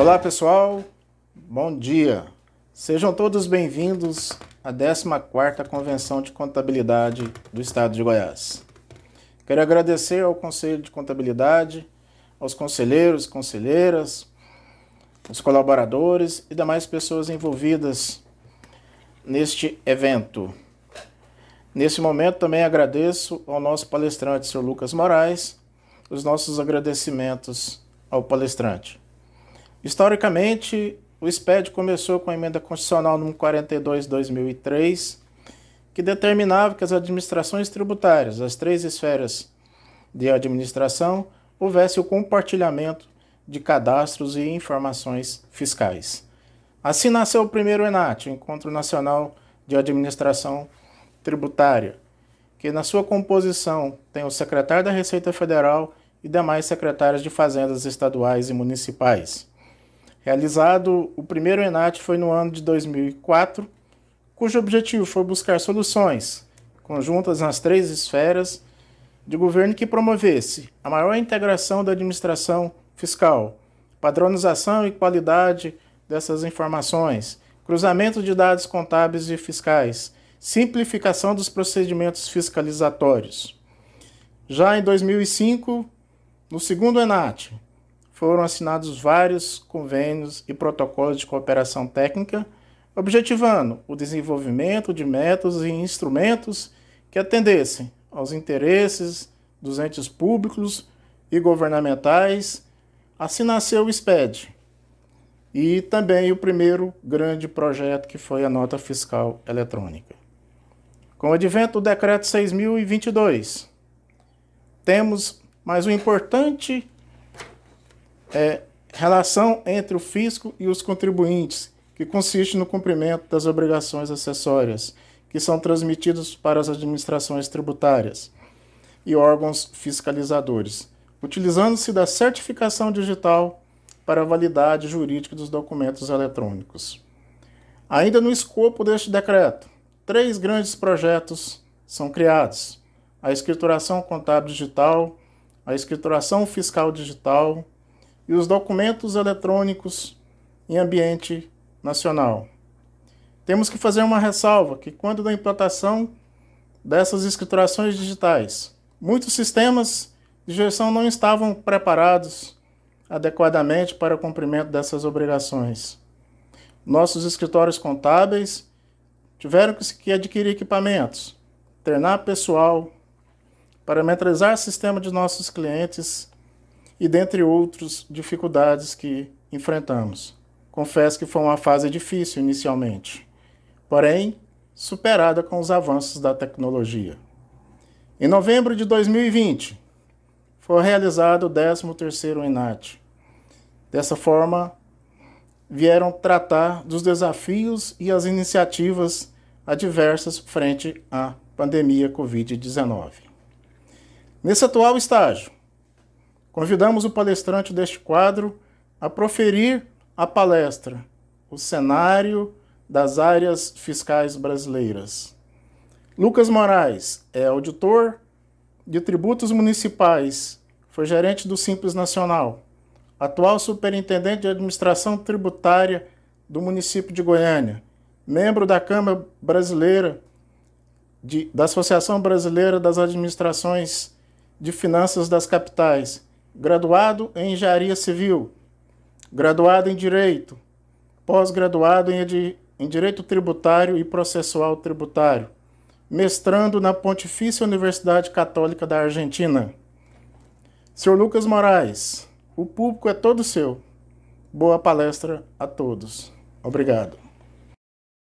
Olá pessoal, bom dia. Sejam todos bem-vindos à 14ª Convenção de Contabilidade do Estado de Goiás. Quero agradecer ao Conselho de Contabilidade, aos conselheiros, conselheiras, os colaboradores e demais pessoas envolvidas neste evento. Nesse momento também agradeço ao nosso palestrante, Sr. Lucas Moraes, os nossos agradecimentos ao palestrante. Historicamente, o SPED começou com a Emenda Constitucional número 42 de 2003, que determinava que as administrações tributárias, as 3 esferas de administração, houvesse o compartilhamento de cadastros e informações fiscais. Assim nasceu o primeiro ENAT, o Encontro Nacional de Administração Tributária, que na sua composição tem o secretário da Receita Federal e demais secretários de Fazendas estaduais e municipais. Realizado o primeiro ENAT foi no ano de 2004, cujo objetivo foi buscar soluções conjuntas nas 3 esferas de governo que promovesse a maior integração da administração fiscal, padronização e qualidade dessas informações, cruzamento de dados contábeis e fiscais, simplificação dos procedimentos fiscalizatórios. Já em 2005, no segundo ENAT, foram assinados vários convênios e protocolos de cooperação técnica, objetivando o desenvolvimento de métodos e instrumentos que atendessem aos interesses dos entes públicos e governamentais. Assim nasceu o SPED e também o primeiro grande projeto que foi a nota fiscal eletrônica. Com o advento do Decreto 6.022, temos mais uma importante relação entre o fisco e os contribuintes, que consiste no cumprimento das obrigações acessórias, que são transmitidas para as administrações tributárias e órgãos fiscalizadores, utilizando-se da certificação digital para a validade jurídica dos documentos eletrônicos. Ainda no escopo deste decreto, 3 grandes projetos são criados: a escrituração contábil digital, a escrituração fiscal digital e os documentos eletrônicos em ambiente nacional. Temos que fazer uma ressalva que, quando da implantação dessas escriturações digitais, muitos sistemas de gestão não estavam preparados adequadamente para o cumprimento dessas obrigações. Nossos escritórios contábeis tiveram que adquirir equipamentos, treinar pessoal, parametrizar o sistema de nossos clientes e dentre outras dificuldades que enfrentamos. Confesso que foi uma fase difícil inicialmente, porém superada com os avanços da tecnologia. Em novembro de 2020, foi realizado o 13º ENAT. Dessa forma, vieram tratar dos desafios e as iniciativas adversas frente à pandemia Covid-19. Nesse atual estágio, convidamos o palestrante deste quadro a proferir a palestra O Cenário das Áreas Fiscais Brasileiras. Lucas Moraes é auditor de tributos municipais, foi gerente do Simples Nacional, atual superintendente de administração tributária do município de Goiânia, membro da Câmara Brasileira, da Associação Brasileira das Administrações de Finanças das Capitais, graduado em Engenharia Civil, graduado em Direito, pós-graduado em Direito Tributário e Processual Tributário, mestrando na Pontifícia Universidade Católica da Argentina. Sr. Lucas Moraes, o público é todo seu. Boa palestra a todos. Obrigado.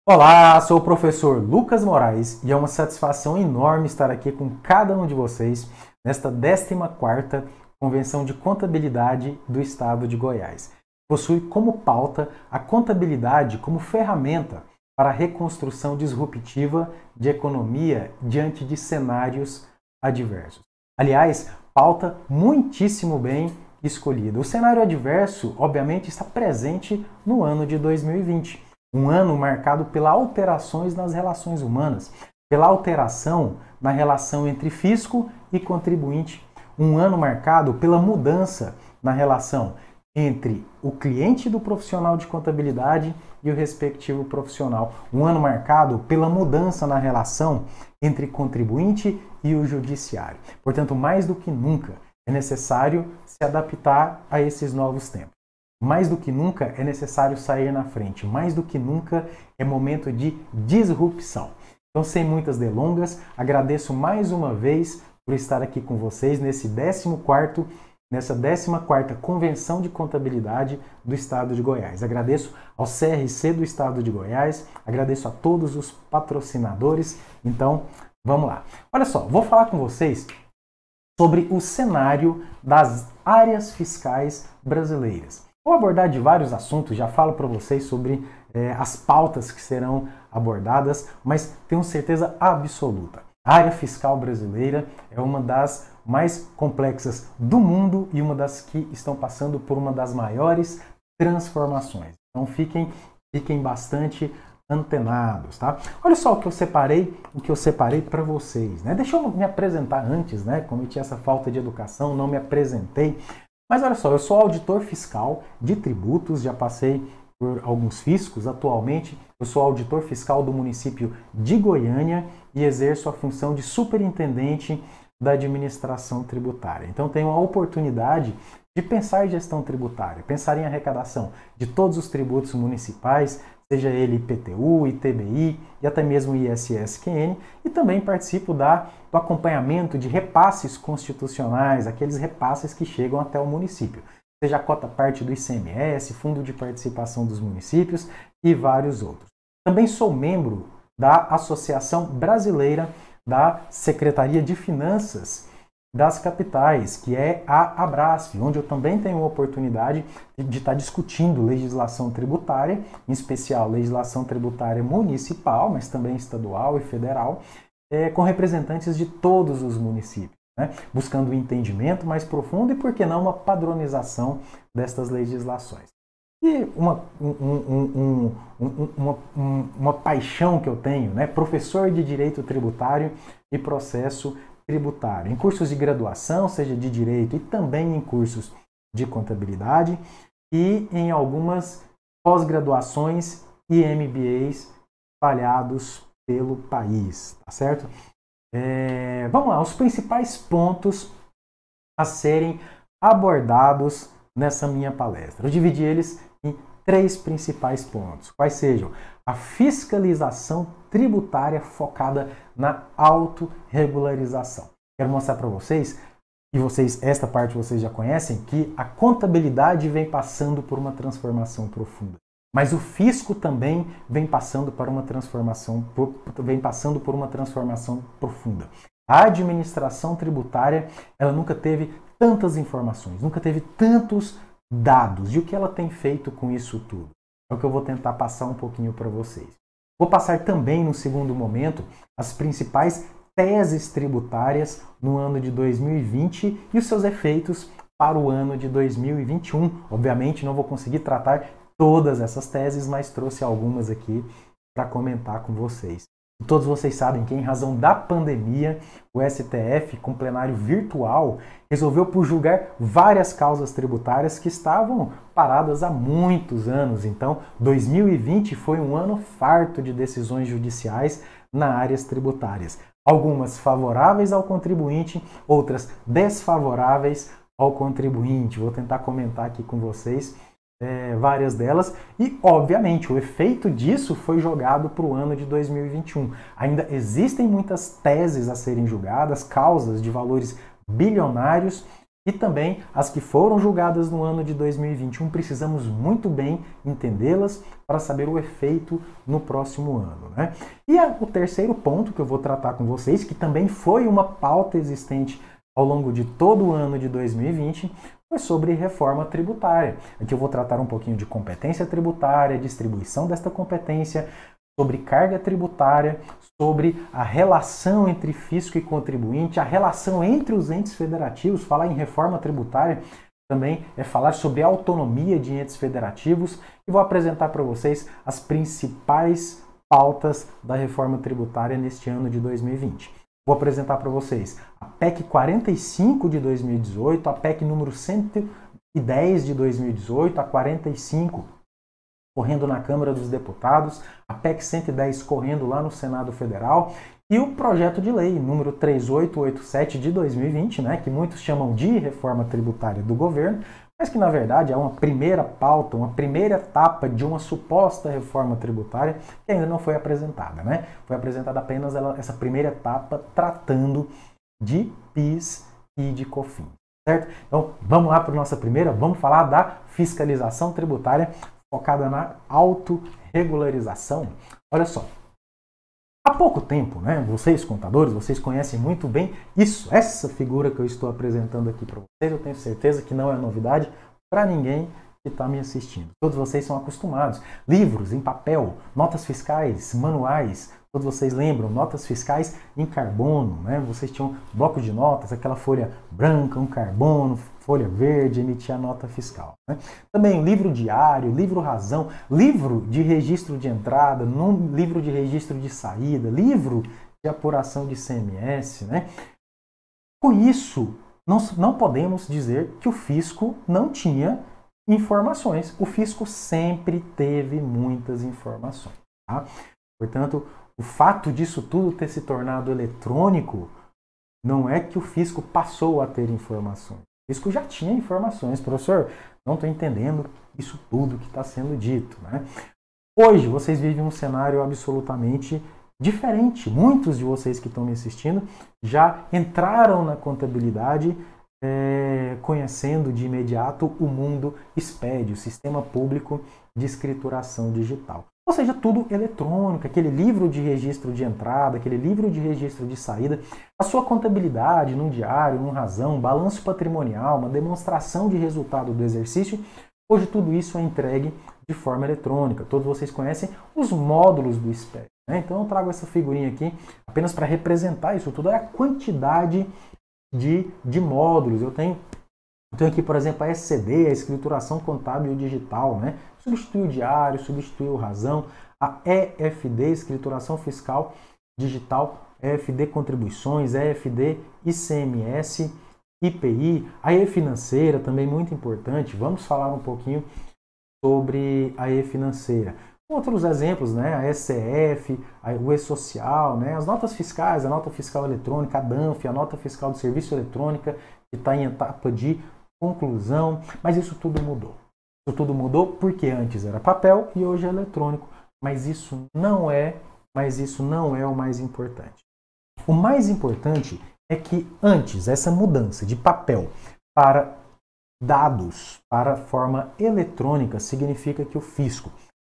Olá, sou o professor Lucas Moraes e é uma satisfação enorme estar aqui com cada um de vocês nesta 14ª Convenção de Contabilidade do Estado de Goiás. Possui como pauta a contabilidade como ferramenta para a reconstrução disruptiva de economia diante de cenários adversos. Aliás, pauta muitíssimo bem escolhida. O cenário adverso, obviamente, está presente no ano de 2020. Um ano marcado pelas alterações nas relações humanas, pela alteração na relação entre fisco e contribuinte. Um ano marcado pela mudança na relação entre o cliente do profissional de contabilidade e o respectivo profissional. Um ano marcado pela mudança na relação entre contribuinte e o judiciário. Portanto, mais do que nunca, é necessário se adaptar a esses novos tempos. Mais do que nunca, é necessário sair na frente. Mais do que nunca, é momento de disrupção. Então, sem muitas delongas, agradeço mais uma vez por estar aqui com vocês nessa 14ª Convenção de Contabilidade do Estado de Goiás. Agradeço ao CRC do Estado de Goiás, agradeço a todos os patrocinadores. Então, vamos lá. Olha só, vou falar com vocês sobre o cenário das áreas fiscais brasileiras. Vou abordar de vários assuntos, já falo para vocês sobre as pautas que serão abordadas, mas tenho certeza absoluta. A área fiscal brasileira é uma das mais complexas do mundo e uma das que estão passando por uma das maiores transformações. Então fiquem bastante antenados, tá? Olha só o que eu separei para vocês, né? Deixa eu me apresentar antes, né? Cometi essa falta de educação, não me apresentei. Mas olha só, eu sou auditor fiscal de tributos, já passei por alguns fiscos. Atualmente, eu sou auditor fiscal do município de Goiânia e exerço a função de superintendente da administração tributária. Então, tenho a oportunidade de pensar em gestão tributária, pensar em arrecadação de todos os tributos municipais, seja ele IPTU, ITBI e até mesmo ISS-QN, e também participo do acompanhamento de repasses constitucionais, aqueles repasses que chegam até o município, seja a cota parte do ICMS, Fundo de Participação dos Municípios e vários outros. Também sou membro da Associação Brasileira da Secretaria de Finanças das Capitais, que é a Abrasf, onde eu também tenho a oportunidade de estar discutindo legislação tributária, em especial legislação tributária municipal, mas também estadual e federal, com representantes de todos os municípios, né? Buscando um entendimento mais profundo e, por que não, uma padronização destas legislações. E uma paixão que eu tenho, né? Professor de Direito Tributário e Processo Tributário, em cursos de graduação, seja de Direito e também em cursos de Contabilidade e em algumas pós-graduações e MBAs espalhados pelo país, tá certo? Vamos lá, os principais pontos a serem abordados nessa minha palestra. Eu dividi eles em 3 principais pontos, quais sejam a fiscalização tributária focada na autorregularização. Quero mostrar para vocês, e esta parte vocês já conhecem, que a contabilidade vem passando por uma transformação profunda. Mas o fisco também vem passando por uma transformação profunda. A administração tributária, ela nunca teve tantas informações, nunca teve tantos dados. E o que ela tem feito com isso tudo? É o que eu vou tentar passar um pouquinho para vocês. Vou passar também, no segundo momento, as principais teses tributárias no ano de 2020 e os seus efeitos para o ano de 2021. Obviamente, não vou conseguir tratar todas essas teses, mas trouxe algumas aqui para comentar com vocês. E todos vocês sabem que, em razão da pandemia, o STF, com plenário virtual, resolveu por julgar várias causas tributárias que estavam paradas há muitos anos. Então, 2020 foi um ano farto de decisões judiciais nas áreas tributárias. Algumas favoráveis ao contribuinte, outras desfavoráveis ao contribuinte. Vou tentar comentar aqui com vocês várias delas e, obviamente, o efeito disso foi jogado para o ano de 2021. Ainda existem muitas teses a serem julgadas, causas de valores bilionários e também as que foram julgadas no ano de 2021. Precisamos muito bem entendê-las para saber o efeito no próximo ano, né? E o terceiro ponto que eu vou tratar com vocês, que também foi uma pauta existente ao longo de todo o ano de 2020, foi sobre reforma tributária. Aqui eu vou tratar um pouquinho de competência tributária, distribuição desta competência, sobre carga tributária, sobre a relação entre fisco e contribuinte, a relação entre os entes federativos. Falar em reforma tributária também é falar sobre a autonomia de entes federativos e vou apresentar para vocês as principais pautas da reforma tributária neste ano de 2020. Vou apresentar para vocês a PEC 45 de 2018, a PEC número 110 de 2018, a 45 correndo na Câmara dos Deputados, a PEC 110 correndo lá no Senado Federal e o projeto de lei número 3887 de 2020, né, que muitos chamam de reforma tributária do governo, mas que na verdade é uma primeira pauta, uma primeira etapa de uma suposta reforma tributária que ainda não foi apresentada, né? Foi apresentada apenas essa primeira etapa tratando de PIS e de COFINS, certo? Então vamos lá para a nossa primeira, vamos falar da fiscalização tributária focada na autorregularização. Olha só, há pouco tempo, né, vocês contadores, vocês conhecem muito bem essa figura que eu estou apresentando aqui para vocês, eu tenho certeza que não é novidade para ninguém que está me assistindo. Todos vocês são acostumados. Livros em papel, notas fiscais, manuais, todos vocês lembram, notas fiscais em carbono, né? Vocês tinham bloco de notas, aquela folha branca, um carbono, folha verde, emitia a nota fiscal, né? Também livro diário, livro razão, livro de registro de entrada, livro de registro de saída, livro de apuração de ICMS, né? Com isso, não podemos dizer que o fisco não tinha informações. O fisco sempre teve muitas informações, tá? Portanto, o fato disso tudo ter se tornado eletrônico não é que o fisco passou a ter informações. O fisco já tinha informações. Professor, não estou entendendo isso tudo que está sendo dito, né? Hoje, vocês vivem um cenário absolutamente diferente. Muitos de vocês que estão me assistindo já entraram na contabilidade conhecendo de imediato o mundo SPED, o Sistema Público de Escrituração Digital. Ou seja, tudo eletrônico, aquele livro de registro de entrada, aquele livro de registro de saída, a sua contabilidade num diário, num razão, balanço patrimonial, uma demonstração de resultado do exercício, hoje tudo isso é entregue de forma eletrônica. Todos vocês conhecem os módulos do SPED, né? Então eu trago essa figurinha aqui apenas para representar isso tudo, é a quantidade de módulos. Eu tenho aqui, por exemplo, a SCD, a Escrituração Contábil Digital, né? Substitui o diário, substitui o razão, a EFD, Escrituração Fiscal Digital, EFD Contribuições, EFD ICMS, IPI, a E-Financeira, também muito importante. Vamos falar um pouquinho sobre a E-Financeira. Outros exemplos, né? A SCF, o E-Social, né? As notas fiscais, a nota fiscal eletrônica, a DANF, a nota fiscal de serviço eletrônica, que está em etapa de conclusão, mas isso tudo mudou. Isso tudo mudou porque antes era papel e hoje é eletrônico, mas isso não é o mais importante. O mais importante é que antes essa mudança de papel para dados, para forma eletrônica, significa que o fisco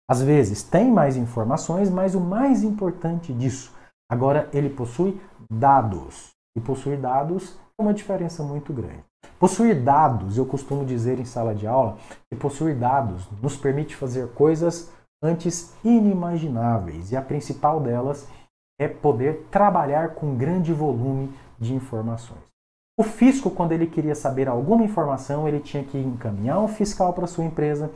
às vezes tem mais informações, mas o mais importante disso, agora ele possui dados. E possuir dados é uma diferença muito grande. Possuir dados, eu costumo dizer em sala de aula, que possuir dados nos permite fazer coisas antes inimagináveis. E a principal delas é poder trabalhar com grande volume de informações. O fisco, quando ele queria saber alguma informação, ele tinha que encaminhar um fiscal para a sua empresa,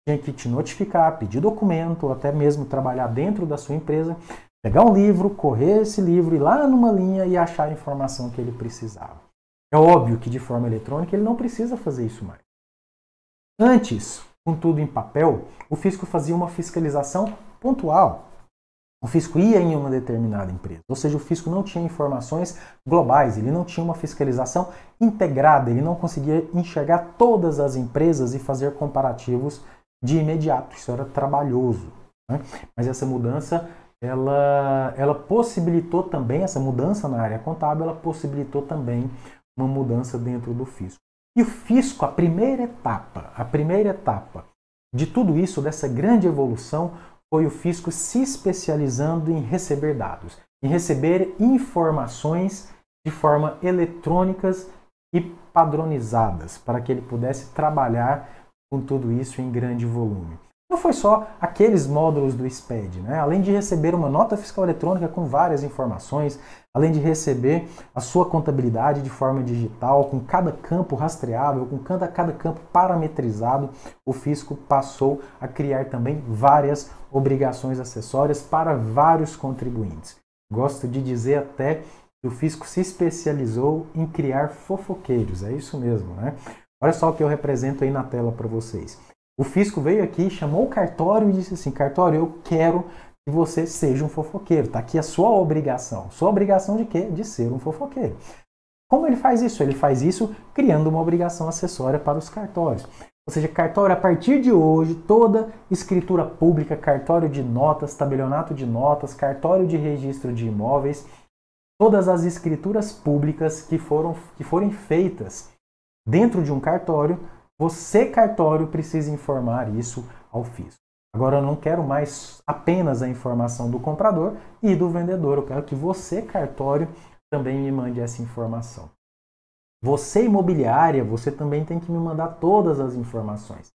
tinha que te notificar, pedir documento, ou até mesmo trabalhar dentro da sua empresa, pegar um livro, correr esse livro, ir lá numa linha e achar a informação que ele precisava. É óbvio que de forma eletrônica ele não precisa fazer isso mais. Antes, com tudo em papel, o fisco fazia uma fiscalização pontual. O fisco ia em uma determinada empresa, ou seja, o fisco não tinha informações globais, ele não tinha uma fiscalização integrada, ele não conseguia enxergar todas as empresas e fazer comparativos de imediato. Isso era trabalhoso, né? Mas essa mudança, ela possibilitou também, essa mudança na área contábil, ela possibilitou também uma mudança dentro do fisco. E o fisco, a primeira etapa de tudo isso, dessa grande evolução, foi o fisco se especializando em receber dados, em receber informações de forma eletrônicas e padronizadas, para que ele pudesse trabalhar com tudo isso em grande volume. Não foi só aqueles módulos do SPED, né? Além de receber uma nota fiscal eletrônica com várias informações, além de receber a sua contabilidade de forma digital, com cada campo rastreável, com cada campo parametrizado, o fisco passou a criar também várias obrigações acessórias para vários contribuintes. Gosto de dizer até que o fisco se especializou em criar fofoqueiros, é isso mesmo, né? Olha só o que eu represento aí na tela para vocês. O fisco veio aqui, chamou o cartório e disse assim, cartório, eu quero que você seja um fofoqueiro. Está aqui a sua obrigação. Sua obrigação de quê? De ser um fofoqueiro. Como ele faz isso? Ele faz isso criando uma obrigação acessória para os cartórios. Ou seja, cartório, a partir de hoje, toda escritura pública, cartório de notas, tabelionato de notas, cartório de registro de imóveis, todas as escrituras públicas que forem feitas dentro de um cartório, você, cartório, precisa informar isso ao fisco. Agora, eu não quero mais apenas a informação do comprador e do vendedor. Eu quero que você, cartório, também me mande essa informação. Você, imobiliária, você também tem que me mandar todas as informações.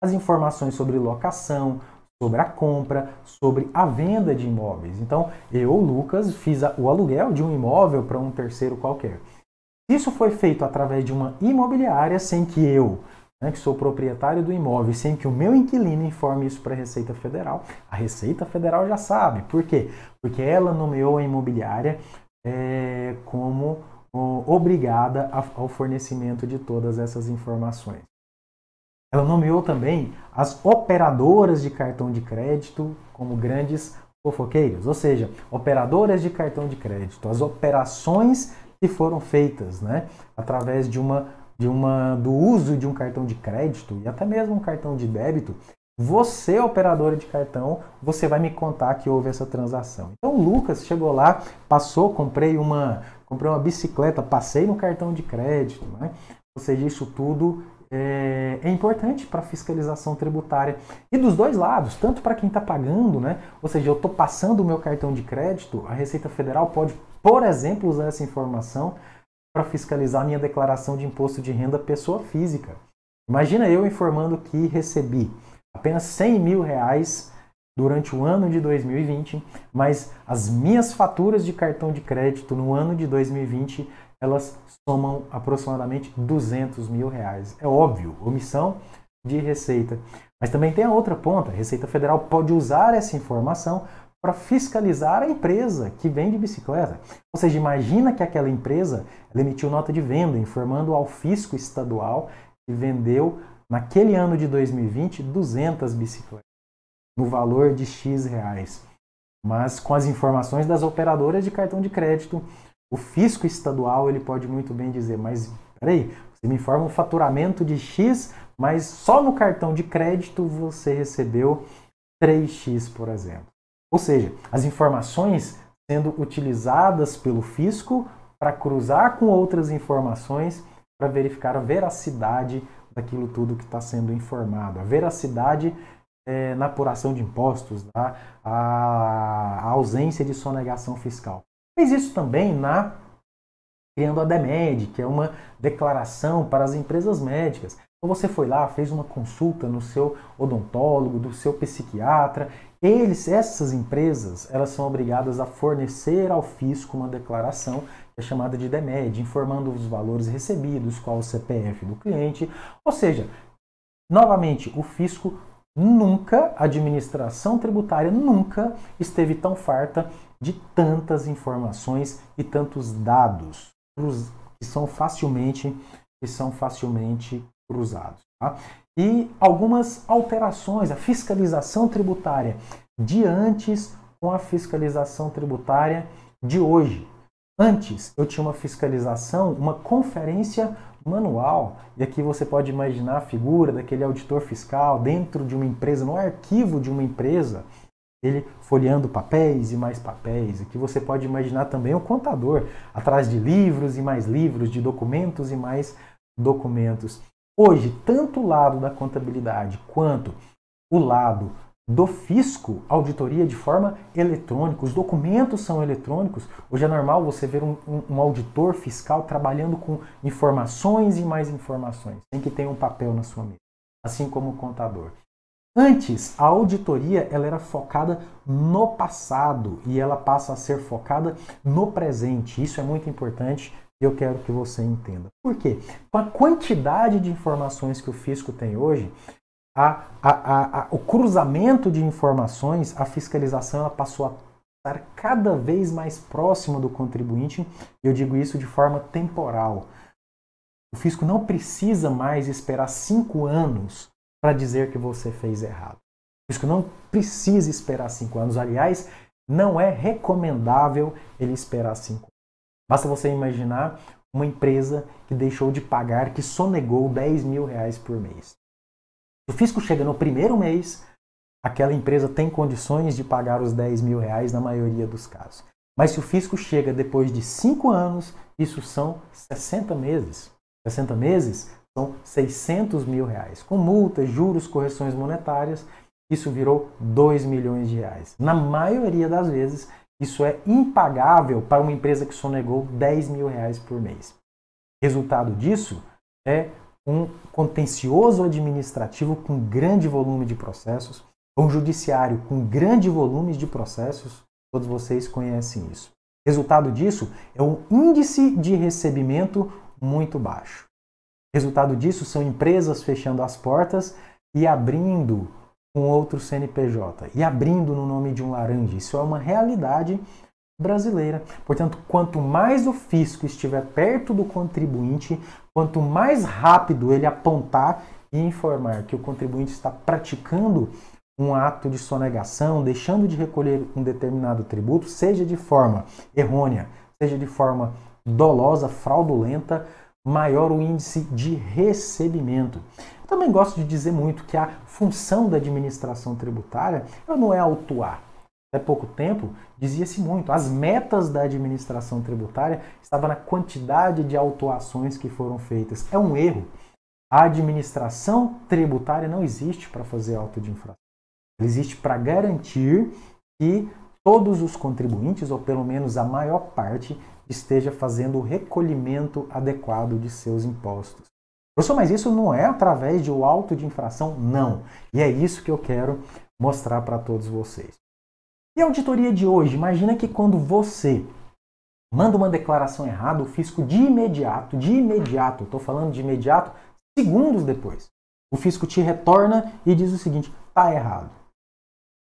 As informações sobre locação, sobre a compra, sobre a venda de imóveis. Então, eu, Lucas, fiz o aluguel de um imóvel para um terceiro qualquer. Isso foi feito através de uma imobiliária sem que eu, que sou proprietário do imóvel, sem que o meu inquilino informe isso para a Receita Federal. A Receita Federal já sabe. Por quê? Porque ela nomeou a imobiliária como obrigada ao fornecimento de todas essas informações. Ela nomeou também as operadoras de cartão de crédito como grandes fofoqueiros, ou seja, operadoras de cartão de crédito, as operações que foram feitas, através do uso de um cartão de crédito e até mesmo um cartão de débito. Você, operadora de cartão, você vai me contar que houve essa transação. Então o Lucas chegou lá, comprei uma bicicleta, passei no cartão de crédito, Ou seja, isso tudo é importante para a fiscalização tributária. E dos dois lados, tanto para quem está pagando, Ou seja, eu estou passando o meu cartão de crédito, a Receita Federal pode, por exemplo, usar essa informação para fiscalizar a minha declaração de imposto de renda pessoa física. Imagina eu informando que recebi apenas R$100 mil durante o ano de 2020, mas as minhas faturas de cartão de crédito no ano de 2020, elas somam aproximadamente R$200 mil. É óbvio, omissão de receita. Mas também tem a outra ponta, a Receita Federal pode usar essa informação para fiscalizar a empresa que vende bicicleta. Ou seja, imagina que aquela empresa emitiu nota de venda informando ao fisco estadual que vendeu naquele ano de 2020, 200 bicicletas, no valor de X reais. Mas com as informações das operadoras de cartão de crédito, o fisco estadual ele pode muito bem dizer, mas peraí, você me informa um faturamento de X, mas só no cartão de crédito você recebeu 3X, por exemplo. Ou seja, as informações sendo utilizadas pelo fisco para cruzar com outras informações para verificar a veracidade daquilo tudo que está sendo informado, a veracidade na apuração de impostos, a ausência de sonegação fiscal. Fez isso também criando a DEMED, que é uma declaração para as empresas médicas. Então você foi lá, fez uma consulta no seu odontólogo, do seu psiquiatra. Essas empresas, elas são obrigadas a fornecer ao fisco uma declaração que é chamada de DEMED, informando os valores recebidos, qual o CPF do cliente. Ou seja, novamente, o fisco nunca, a administração tributária nunca esteve tão farta de tantas informações e tantos dados que são facilmente cruzados. Tá? E algumas alterações, a fiscalização tributária de antes com a fiscalização tributária de hoje. Antes eu tinha uma fiscalização, uma conferência manual, e aqui você pode imaginar a figura daquele auditor fiscal dentro de uma empresa, no arquivo de uma empresa, ele folheando papéis e mais papéis. Aqui você pode imaginar também o contador, atrás de livros e mais livros, de documentos e mais documentos. Hoje, tanto o lado da contabilidade quanto o lado do fisco, auditoria de forma eletrônica, os documentos são eletrônicos. Hoje é normal você ver um auditor fiscal trabalhando com informações e mais informações, sem que tenha um papel na sua mesa, assim como o contador. Antes, a auditoria ela era focada no passado e ela passa a ser focada no presente. Isso é muito importante e eu quero que você entenda. Por quê? Com a quantidade de informações que o fisco tem hoje, o cruzamento de informações, a fiscalização ela passou a estar cada vez mais próxima do contribuinte, e eu digo isso de forma temporal. O fisco não precisa mais esperar 5 anos para dizer que você fez errado. O fisco não precisa esperar 5 anos. Aliás, não é recomendável ele esperar 5 anos. Basta você imaginar uma empresa que deixou de pagar, que sonegou R$10.000 por mês. O fisco chega no primeiro mês, aquela empresa tem condições de pagar os R$10.000 na maioria dos casos. Mas se o fisco chega depois de 5 anos, isso são 60 meses. 60 meses são R$600.000. Com multas, juros, correções monetárias, isso virou R$2 milhões. Na maioria das vezes, isso é impagável para uma empresa que sonegou R$10.000 por mês. Resultado disso é um contencioso administrativo com grande volume de processos, um judiciário com grande volume de processos, todos vocês conhecem isso. Resultado disso é um índice de recebimento muito baixo. Resultado disso são empresas fechando as portas e abrindo com outro CNPJ, e abrindo no nome de um laranja. Isso é uma realidade brasileira. Portanto, quanto mais o fisco estiver perto do contribuinte, quanto mais rápido ele apontar e informar que o contribuinte está praticando um ato de sonegação, deixando de recolher um determinado tributo, seja de forma errônea, seja de forma dolosa, fraudulenta, maior o índice de recebimento. Eu também gosto de dizer muito que a função da administração tributária não é autuar. Até pouco tempo, dizia-se muito, as metas da administração tributária estavam na quantidade de autuações que foram feitas. É um erro. A administração tributária não existe para fazer auto de infração. Ela existe para garantir que todos os contribuintes, ou pelo menos a maior parte, esteja fazendo o recolhimento adequado de seus impostos. Professor, mas isso não é através de um auto de infração? Não. E é isso que eu quero mostrar para todos vocês. E a auditoria de hoje? Imagina que quando você manda uma declaração errada, o fisco de imediato, estou falando de imediato, segundos depois, o fisco te retorna e diz o seguinte: está errado.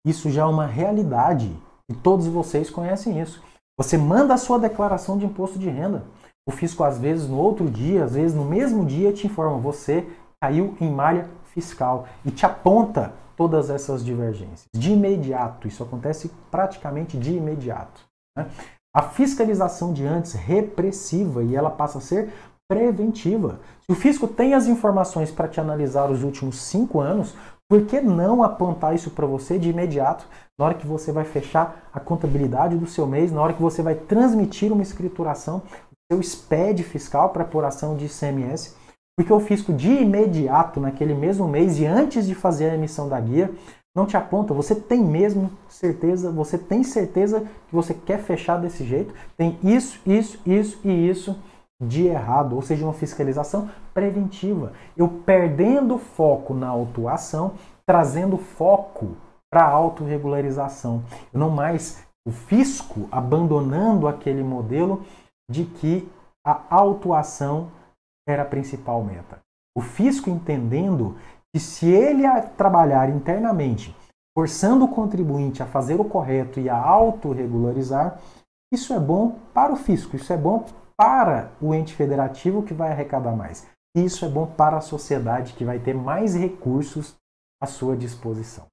Isso já é uma realidade e todos vocês conhecem isso. Você manda a sua declaração de imposto de renda. O fisco, às vezes, no outro dia, às vezes no mesmo dia, te informa: você caiu em malha fiscal e te aponta todas essas divergências. De imediato, isso acontece praticamente de imediato, né? A fiscalização de antes repressiva e ela passa a ser preventiva. Se o fisco tem as informações para te analisar os últimos 5 anos, por que não apontar isso para você de imediato, na hora que você vai fechar a contabilidade do seu mês, na hora que você vai transmitir uma escrituração, seu SPED fiscal para apuração de ICMS, porque o fisco de imediato, naquele mesmo mês e antes de fazer a emissão da guia, não te aponta. Você tem mesmo certeza, você tem certeza que você quer fechar desse jeito? Tem isso e isso de errado, ou seja, uma fiscalização preventiva. Eu perdendo foco na autuação, trazendo foco para a autorregularização. Eu não mais o fisco abandonando aquele modelo de que a autuação era a principal meta. O fisco entendendo que se ele trabalhar internamente, forçando o contribuinte a fazer o correto e a autorregularizar, isso é bom para o fisco, isso é bom para o ente federativo que vai arrecadar mais. E isso é bom para a sociedade que vai ter mais recursos à sua disposição.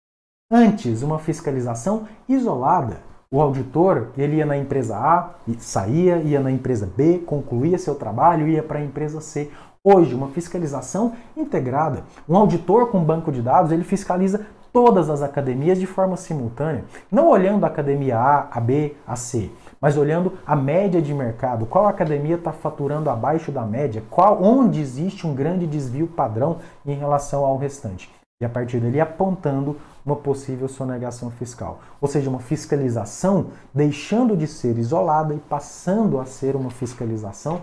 Antes, uma fiscalização isolada. O auditor, ele ia na empresa A, saía, ia na empresa B, concluía seu trabalho, ia para a empresa C. Hoje, uma fiscalização integrada. Um auditor com banco de dados, ele fiscaliza todas as academias de forma simultânea. Não olhando a academia A, a B, a C, mas olhando a média de mercado. Qual academia está faturando abaixo da média? Onde existe um grande desvio padrão em relação ao restante? E a partir dali apontando uma possível sonegação fiscal. Ou seja, uma fiscalização deixando de ser isolada e passando a ser uma fiscalização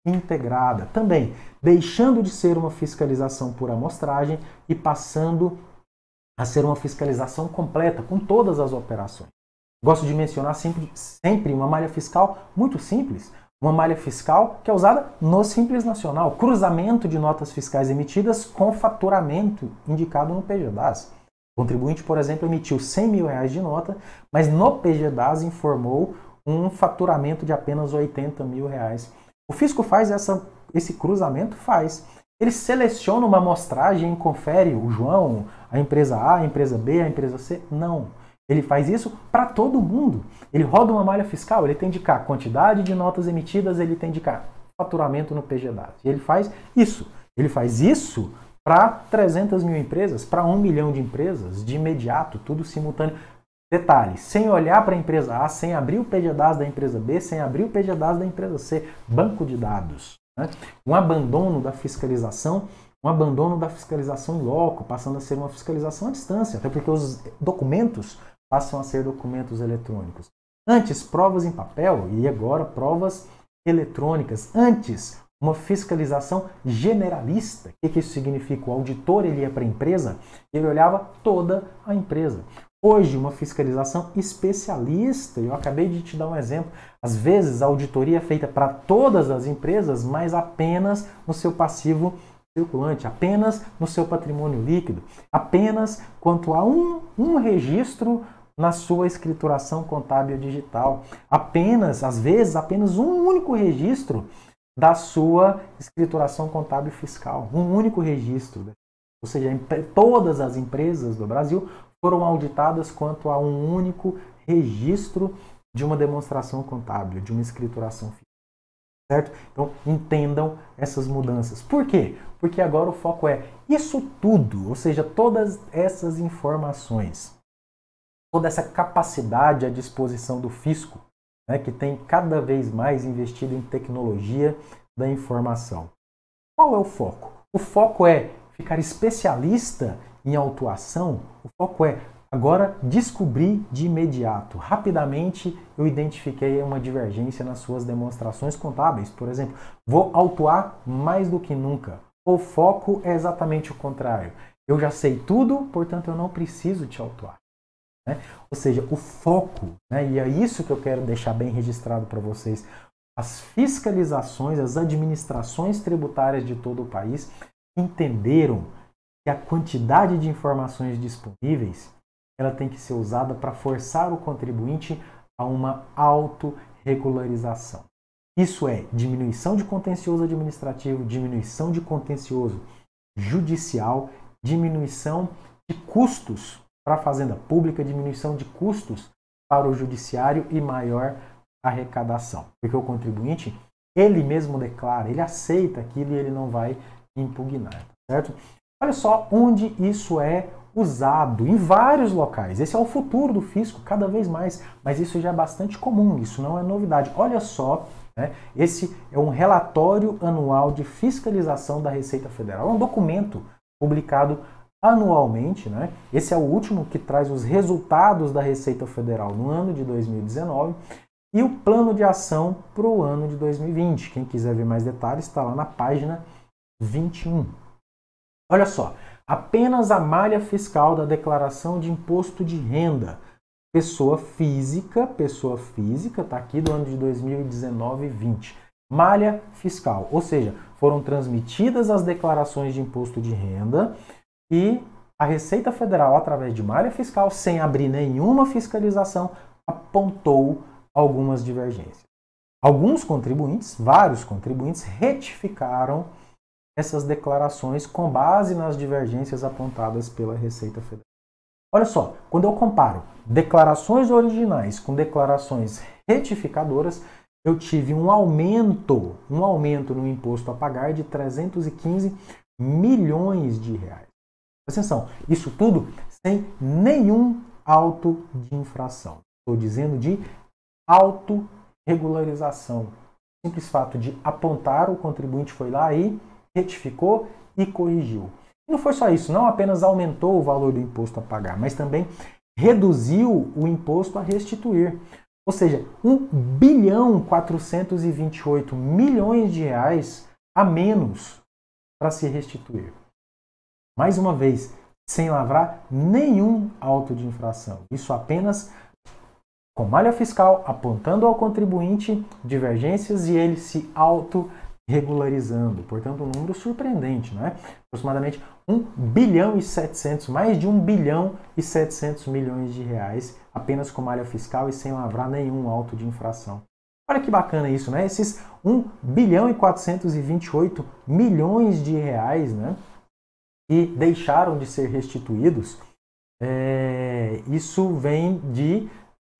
integrada. Também deixando de ser uma fiscalização por amostragem e passando a ser uma fiscalização completa com todas as operações. Gosto de mencionar sempre uma malha fiscal muito simples. Uma malha fiscal que é usada no Simples Nacional. Cruzamento de notas fiscais emitidas com faturamento indicado no PGDAS. O contribuinte, por exemplo, emitiu R$100.000 de nota, mas no PGDAS informou um faturamento de apenas R$80.000. O fisco faz esse cruzamento? Faz. Ele seleciona uma amostragem e confere o João, a empresa A, a empresa B, a empresa C? Não. Ele faz isso para todo mundo. Ele roda uma malha fiscal, ele tem de cá quantidade de notas emitidas, ele tem de cá faturamento no PGDAS. E ele faz isso. Ele faz isso para 300 mil empresas, para 1 milhão de empresas, de imediato, tudo simultâneo. Detalhe, sem olhar para a empresa A, sem abrir o PGDAS da empresa B, sem abrir o PGDAS da empresa C. Banco de dados. Né? Um abandono da fiscalização em loco, passando a ser uma fiscalização à distância, até porque os documentos passam a ser documentos eletrônicos. Antes, provas em papel e agora provas eletrônicas. Antes, uma fiscalização generalista. O que isso significa? O auditor ele ia para a empresa e ele olhava toda a empresa. Hoje, uma fiscalização especialista, eu acabei de te dar um exemplo, às vezes a auditoria é feita para todas as empresas, mas apenas no seu passivo circulante, apenas no seu patrimônio líquido, apenas quanto a um registro na sua escrituração contábil digital, às vezes, apenas um único registro da sua escrituração contábil fiscal, um único registro. Ou seja, todas as empresas do Brasil foram auditadas quanto a um único registro de uma demonstração contábil, de uma escrituração fiscal. Certo? Então, entendam essas mudanças. Por quê? Porque agora o foco é isso tudo, ou seja, todas essas informações, toda essa capacidade à disposição do fisco, né, que tem cada vez mais investido em tecnologia da informação. Qual é o foco? O foco é ficar especialista em autuação, o foco é agora descobrir de imediato. Rapidamente eu identifiquei uma divergência nas suas demonstrações contábeis. Por exemplo, vou autuar mais do que nunca. O foco é exatamente o contrário. Eu já sei tudo, portanto eu não preciso te autuar. Né? Ou seja, o foco, né? E é isso que eu quero deixar bem registrado para vocês. As fiscalizações, as administrações tributárias de todo o país entenderam que a quantidade de informações disponíveis ela tem que ser usada para forçar o contribuinte a uma autorregularização. Isso é diminuição de contencioso administrativo, diminuição de contencioso judicial, diminuição de custos para a fazenda pública, diminuição de custos para o judiciário e maior arrecadação. Porque o contribuinte, ele mesmo declara, ele aceita aquilo e ele não vai impugnar, certo? Olha só onde isso é usado em vários locais. Esse é o futuro do fisco, cada vez mais, mas isso já é bastante comum, isso não é novidade. Olha só, né? Esse é um relatório anual de fiscalização da Receita Federal, é um documento publicado anualmente, né? Esse é o último que traz os resultados da Receita Federal no ano de 2019 e o plano de ação para o ano de 2020. Quem quiser ver mais detalhes está lá na página 21. Olha só, apenas a malha fiscal da declaração de imposto de renda, pessoa física, está aqui do ano de 2019 e 20. Malha fiscal, ou seja, foram transmitidas as declarações de imposto de renda e a Receita Federal, através de malha fiscal, sem abrir nenhuma fiscalização, apontou algumas divergências. Alguns contribuintes, vários contribuintes, retificaram essas declarações com base nas divergências apontadas pela Receita Federal. Olha só, quando eu comparo declarações originais com declarações retificadoras, eu tive um aumento no imposto a pagar de 315 milhões de reais. Presta atenção, isso tudo sem nenhum auto de infração. Estou dizendo de autorregularização. O simples fato de apontar, o contribuinte foi lá e retificou e corrigiu. E não foi só isso, não apenas aumentou o valor do imposto a pagar, mas também reduziu o imposto a restituir. Ou seja, 1.428 bilhões de reais a menos para se restituir. Mais uma vez, sem lavrar nenhum auto de infração. Isso apenas com malha fiscal, apontando ao contribuinte divergências e ele se autorregularizando. Portanto, um número surpreendente, não é? Aproximadamente 1 bilhão e 700, mais de 1 bilhão e 700 milhões de reais, apenas com malha fiscal e sem lavrar nenhum auto de infração Olha que bacana isso, né? Esses 1 bilhão e 428 milhões de reais, né, que deixaram de ser restituídos, isso vem de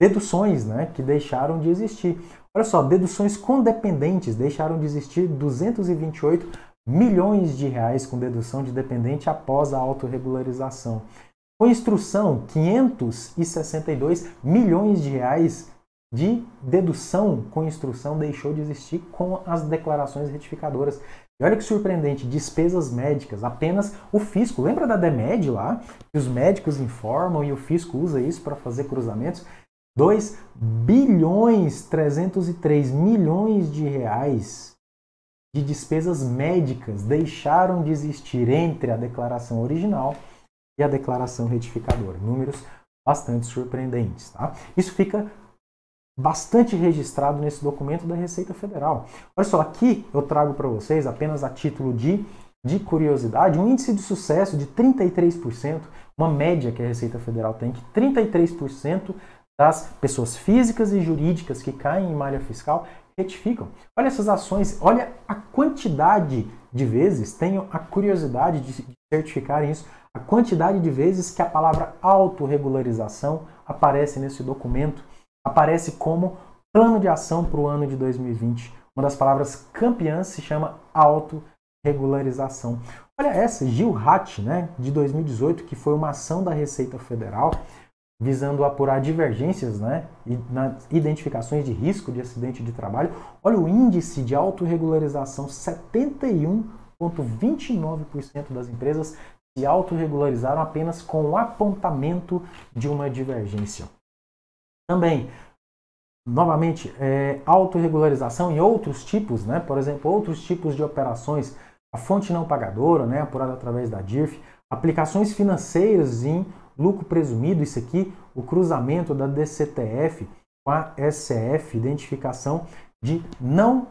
deduções, né, que deixaram de existir. Olha só, deduções com dependentes deixaram de existir 228 milhões de reais com dedução de dependente após a autorregularização. Com instrução, 562 milhões de reais de dedução com instrução deixou de existir com as declarações retificadoras. E olha que surpreendente, despesas médicas, apenas o fisco. Lembra da DEMED lá? Que os médicos informam e o fisco usa isso para fazer cruzamentos? 2 bilhões 303 milhões de reais de despesas médicas deixaram de existir entre a declaração original e a declaração retificadora. Números bastante surpreendentes, tá? Isso fica bastante registrado nesse documento da Receita Federal. Olha só, aqui eu trago para vocês, apenas a título de curiosidade, um índice de sucesso de 33%, uma média que a Receita Federal tem, que 33% das pessoas físicas e jurídicas que caem em malha fiscal retificam. Olha essas ações, olha a quantidade de vezes, tenho a curiosidade de certificarem isso, a quantidade de vezes que a palavra autorregularização aparece nesse documento, aparece como plano de ação para o ano de 2020. Uma das palavras campeãs se chama autorregularização. Olha essa, Gil Hatt, né, de 2018, que foi uma ação da Receita Federal visando apurar divergências, né, e nas identificações de risco de acidente de trabalho. Olha o índice de autorregularização, 71,29% das empresas se autorregularizaram apenas com o apontamento de uma divergência. Também, novamente, autorregularização em outros tipos, né, por exemplo, outros tipos de operações, a fonte não pagadora, né, apurada através da DIRF, aplicações financeiras em lucro presumido, isso aqui, o cruzamento da DCTF com a SCF, identificação de não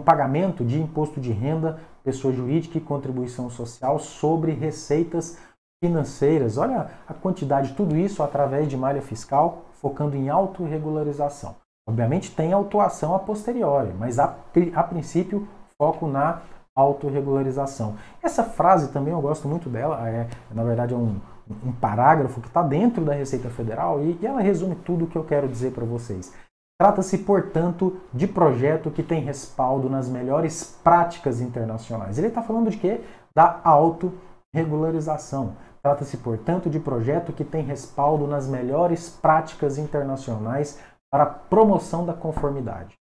pagamento de imposto de renda, pessoa jurídica e contribuição social sobre receitas financeiras. Olha a quantidade, tudo isso através de malha fiscal, focando em autorregularização. Obviamente tem autuação a posteriori, mas a princípio foco na autorregularização. Essa frase também eu gosto muito dela, na verdade é um parágrafo que está dentro da Receita Federal e ela resume tudo o que eu quero dizer para vocês. Trata-se, portanto, de projeto que tem respaldo nas melhores práticas internacionais. Ele está falando de quê? Da autorregularização. Trata-se, portanto, de projeto que tem respaldo nas melhores práticas internacionais para a promoção da conformidade.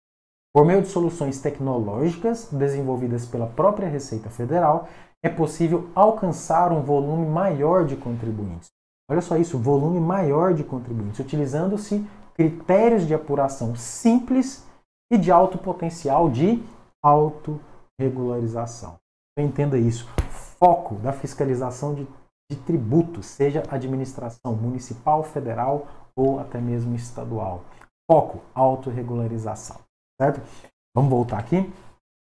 Por meio de soluções tecnológicas desenvolvidas pela própria Receita Federal, é possível alcançar um volume maior de contribuintes. Olha só isso, volume maior de contribuintes, utilizando-se critérios de apuração simples e de alto potencial de autorregularização. Então, entenda isso. Foco da fiscalização de tributos, seja administração municipal, federal ou até mesmo estadual. Foco, autorregularização. Certo? Vamos voltar aqui.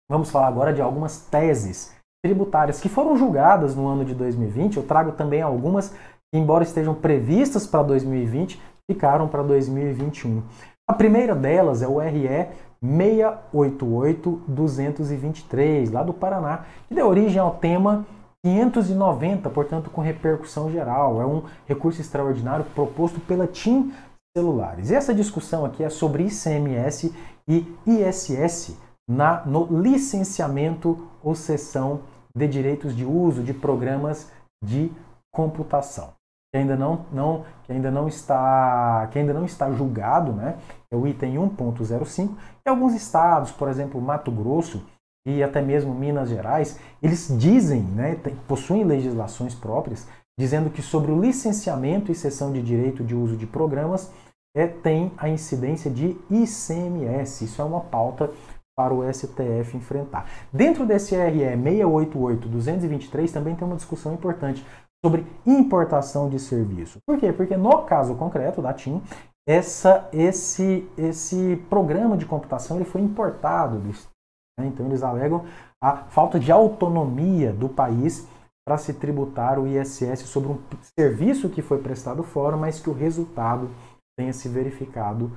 Vamos falar agora de algumas teses tributárias que foram julgadas no ano de 2020. Eu trago também algumas que, embora estejam previstas para 2020, ficaram para 2021. A primeira delas é o RE 688-223, lá do Paraná, que deu origem ao tema 590, portanto com repercussão geral. É um recurso extraordinário proposto pela TIM Celulares. E essa discussão aqui é sobre ICMS e ISS no licenciamento ou cessão de direitos de uso de programas de computação. Que ainda não está julgado, né? É o item 1.05. E alguns estados, por exemplo, Mato Grosso e até mesmo Minas Gerais, eles dizem, né, possuem legislações próprias, dizendo que sobre o licenciamento e cessão de direito de uso de programas tem a incidência de ICMS. Isso é uma pauta para o STF enfrentar. Dentro desse RE 688-223 também tem uma discussão importante sobre importação de serviço. Por quê? Porque no caso concreto da TIM, esse programa de computação ele foi importado do Estado, né? Então eles alegam a falta de autonomia do país para se tributar o ISS sobre um serviço que foi prestado fora, mas que o resultado tenha se verificado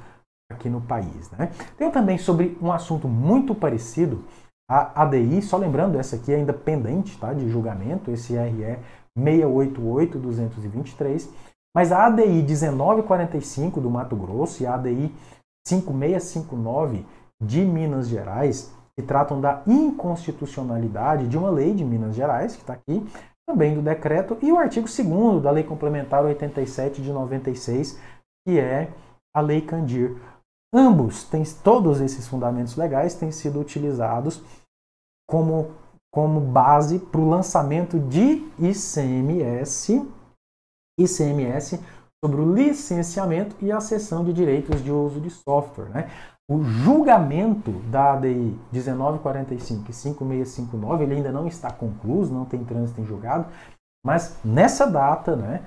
aqui no país, né? Tem também sobre um assunto muito parecido, a ADI, só lembrando, essa aqui é ainda pendente, tá, de julgamento, esse RE 688-223, mas a ADI 1945 do Mato Grosso e a ADI 5659 de Minas Gerais, que tratam da inconstitucionalidade de uma lei de Minas Gerais, que está aqui, também do decreto, e o artigo 2º da Lei Complementar 87 de 96, que é a Lei Candir. Ambos, todos esses fundamentos legais têm sido utilizados como base para o lançamento de ICMS sobre o licenciamento e a cessão de direitos de uso de software, né? O julgamento da ADI 1945 e 5659 ele ainda não está concluído, não tem trânsito em julgado, mas nessa data, né,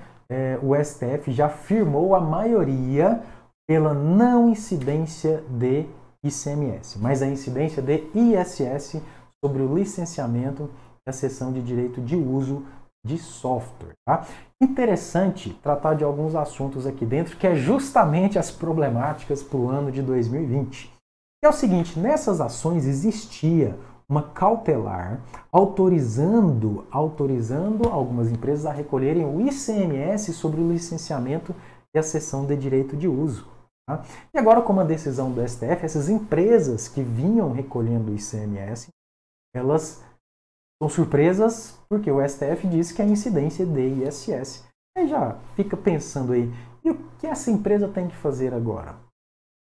o STF já firmou a maioria pela não incidência de ICMS, mas a incidência de ISS sobre o licenciamento e a cessão de direito de uso de software. Tá? Interessante tratar de alguns assuntos aqui dentro, que é justamente as problemáticas para o ano de 2020. É o seguinte, nessas ações existia uma cautelar autorizando algumas empresas a recolherem o ICMS sobre o licenciamento e a cessão de direito de uso. Tá? E agora, com uma decisão do STF, essas empresas que vinham recolhendo o ICMS, elas são surpresas porque o STF disse que a incidência de ISS. Aí já fica pensando aí, e o que essa empresa tem que fazer agora?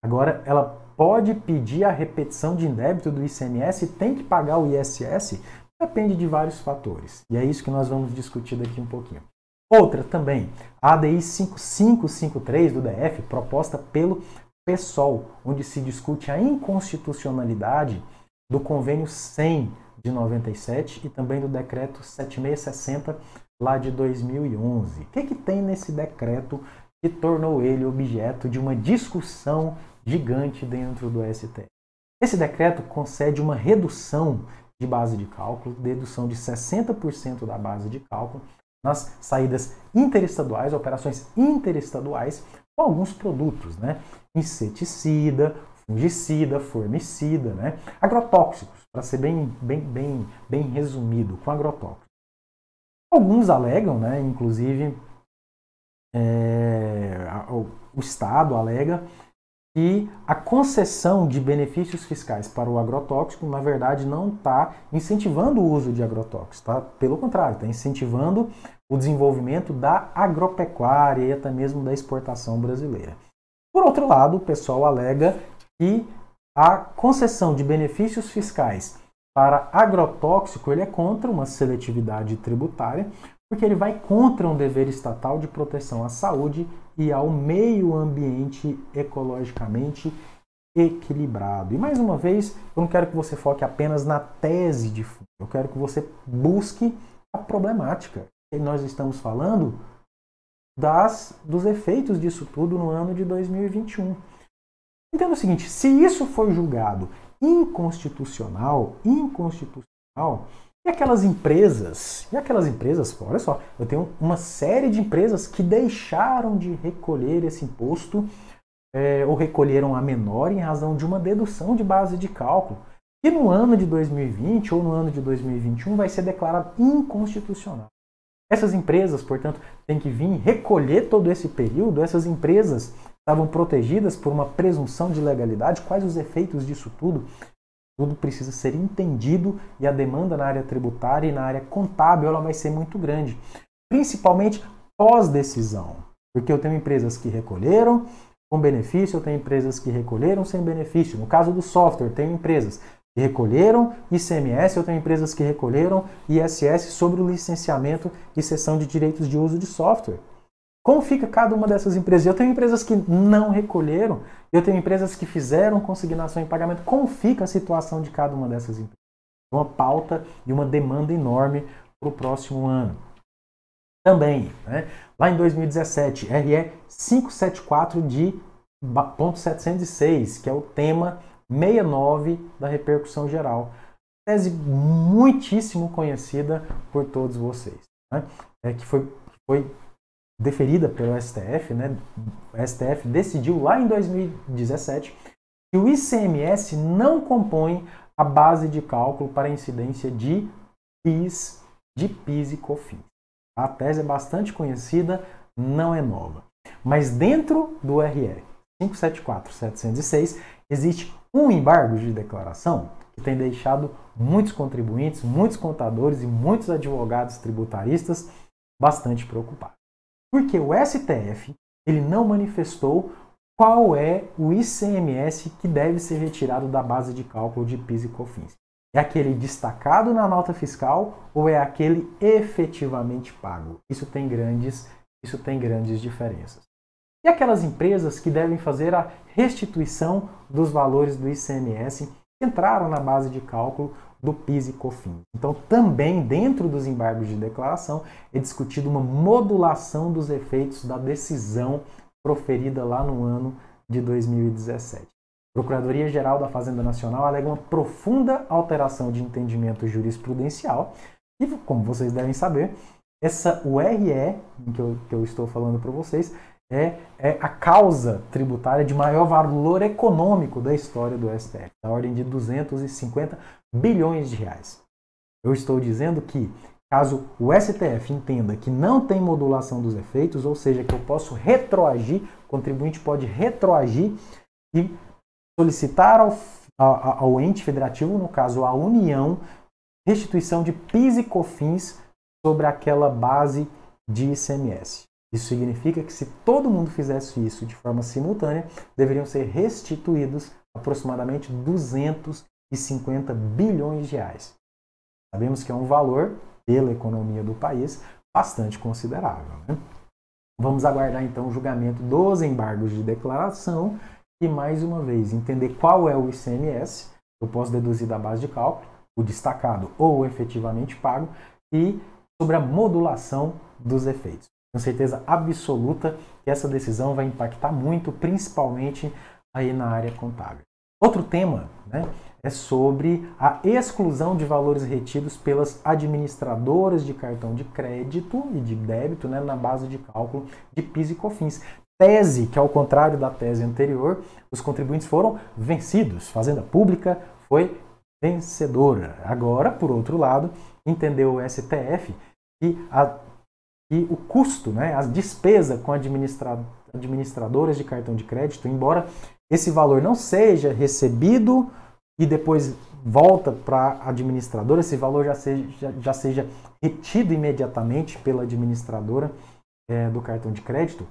Agora ela pode pedir a repetição de indébito do ICMS e tem que pagar o ISS? Depende de vários fatores. E é isso que nós vamos discutir daqui um pouquinho. Outra também, a ADI 5553 do DF, proposta pelo PSOL, onde se discute a inconstitucionalidade do convênio 100 de 97 e também do decreto 7660 lá de 2011. O que tem nesse decreto que tornou ele objeto de uma discussão gigante dentro do STF? Esse decreto concede uma redução de base de cálculo, dedução de 60% da base de cálculo nas saídas interestaduais, operações interestaduais com alguns produtos, né? Inseticida, fungicida, formicida, né? Agrotóxicos, para ser bem resumido, com agrotóxicos. Alguns alegam, né? Inclusive o Estado alega que a concessão de benefícios fiscais para o agrotóxico, na verdade, não está incentivando o uso de agrotóxicos, tá? Pelo contrário, está incentivando o desenvolvimento da agropecuária e até mesmo da exportação brasileira. Por outro lado, o pessoal alega que a concessão de benefícios fiscais para agrotóxico ele é contra uma seletividade tributária, porque ele vai contra um dever estatal de proteção à saúde e ao meio ambiente ecologicamente equilibrado. E mais uma vez, eu não quero que você foque apenas na tese de fundo, eu quero que você busque a problemática. E nós estamos falando dos efeitos disso tudo no ano de 2021. Entenda o seguinte, se isso for julgado inconstitucional, e aquelas empresas, olha só, eu tenho uma série de empresas que deixaram de recolher esse imposto ou recolheram a menor em razão de uma dedução de base de cálculo, que no ano de 2020 ou no ano de 2021 vai ser declarado inconstitucional. Essas empresas, portanto, têm que vir recolher todo esse período. Essas empresas estavam protegidas por uma presunção de legalidade. Quais os efeitos disso tudo? Tudo precisa ser entendido e a demanda na área tributária e na área contábil ela vai ser muito grande, principalmente pós-decisão, porque eu tenho empresas que recolheram com benefício, eu tenho empresas que recolheram sem benefício. No caso do software, tenho empresas que recolheram ICMS, eu tenho empresas que recolheram ISS sobre o licenciamento e cessão de direitos de uso de software. Como fica cada uma dessas empresas? Eu tenho empresas que não recolheram, eu tenho empresas que fizeram consignação em pagamento. Como fica a situação de cada uma dessas empresas? Uma pauta e uma demanda enorme para o próximo ano. Também, né, lá em 2017, RE 574 de .706, que é o tema 69 da repercussão geral. Tese muitíssimo conhecida por todos vocês, né? Que foi deferida pelo STF, né? O STF decidiu lá em 2017 que o ICMS não compõe a base de cálculo para a incidência de PIS e COFINS. A tese é bastante conhecida, não é nova. Mas dentro do RE 574.706 existe um embargo de declaração que tem deixado muitos contribuintes, muitos contadores e muitos advogados tributaristas bastante preocupados. Porque o STF ele não manifestou qual é o ICMS que deve ser retirado da base de cálculo de PIS e COFINS. É aquele destacado na nota fiscal ou é aquele efetivamente pago? Isso tem grandes diferenças. E aquelas empresas que devem fazer a restituição dos valores do ICMS que entraram na base de cálculo do PIS e COFINS. Então, também dentro dos embargos de declaração é discutido uma modulação dos efeitos da decisão proferida lá no ano de 2017. A Procuradoria-Geral da Fazenda Nacional alega uma profunda alteração de entendimento jurisprudencial e, como vocês devem saber, o RE que eu estou falando para vocês é a causa tributária de maior valor econômico da história do STF, da ordem de 250 bilhões de reais. Eu estou dizendo que, caso o STF entenda que não tem modulação dos efeitos, ou seja, que eu posso retroagir, o contribuinte pode retroagir e solicitar ao ente federativo, no caso a União, restituição de PIS e COFINS sobre aquela base de ICMS. Isso significa que se todo mundo fizesse isso de forma simultânea, deveriam ser restituídos aproximadamente 250 bilhões de reais. Sabemos que é um valor, pela economia do país, bastante considerável, né? Vamos aguardar então o julgamento dos embargos de declaração e, mais uma vez, entender qual é o ICMS, eu posso deduzir da base de cálculo, o destacado ou o efetivamente pago, e sobre a modulação dos efeitos. Com certeza absoluta que essa decisão vai impactar muito, principalmente aí na área contábil. Outro tema, né, é sobre a exclusão de valores retidos pelas administradoras de cartão de crédito e de débito, né, na base de cálculo de PIS e COFINS. Tese que, ao contrário da tese anterior, os contribuintes foram vencidos. Fazenda Pública foi vencedora. Agora, por outro lado, entendeu o STF que o custo, né, a despesa com administradoras de cartão de crédito, embora esse valor não seja recebido e depois volta para a administradora, esse valor já seja retido imediatamente pela administradora do cartão de crédito,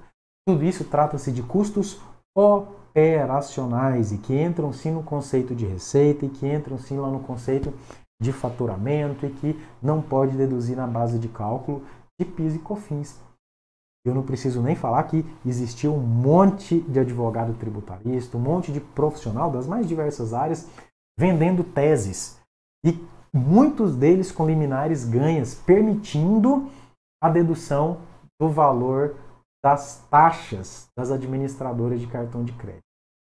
tudo isso trata-se de custos operacionais e que entram sim no conceito de receita e que entram sim lá no conceito de faturamento e que não pode deduzir na base de cálculo de PIS e COFINS. Eu não preciso nem falar que existiu um monte de advogado tributarista, um monte de profissional das mais diversas áreas vendendo teses e muitos deles com liminares ganhas, permitindo a dedução do valor das taxas das administradoras de cartão de crédito.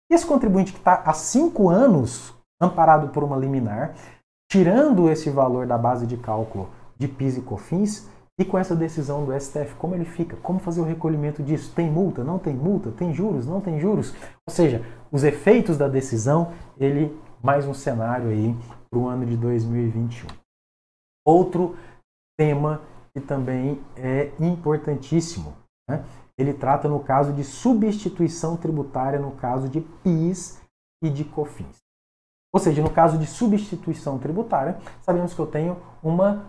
E esse contribuinte que está há 5 anos amparado por uma liminar, tirando esse valor da base de cálculo de PIS e COFINS, e com essa decisão do STF, como ele fica? Como fazer o recolhimento disso? Tem multa? Não tem multa? Tem juros? Não tem juros? Ou seja, os efeitos da decisão, mais um cenário aí para o ano de 2021. Outro tema que também é importantíssimo, né? Ele trata no caso de substituição tributária no caso de PIS e de COFINS. Ou seja, no caso de substituição tributária, sabemos que eu tenho uma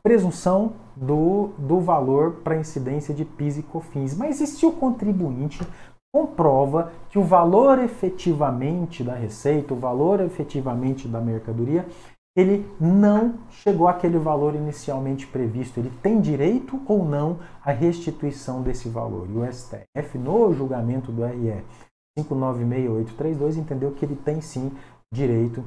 presunção do valor para incidência de PIS e COFINS. Mas e se o contribuinte comprova que o valor efetivamente da receita, o valor efetivamente da mercadoria, ele não chegou àquele valor inicialmente previsto? Ele tem direito ou não à restituição desse valor? E o STF, no julgamento do RE 596832, entendeu que ele tem sim direito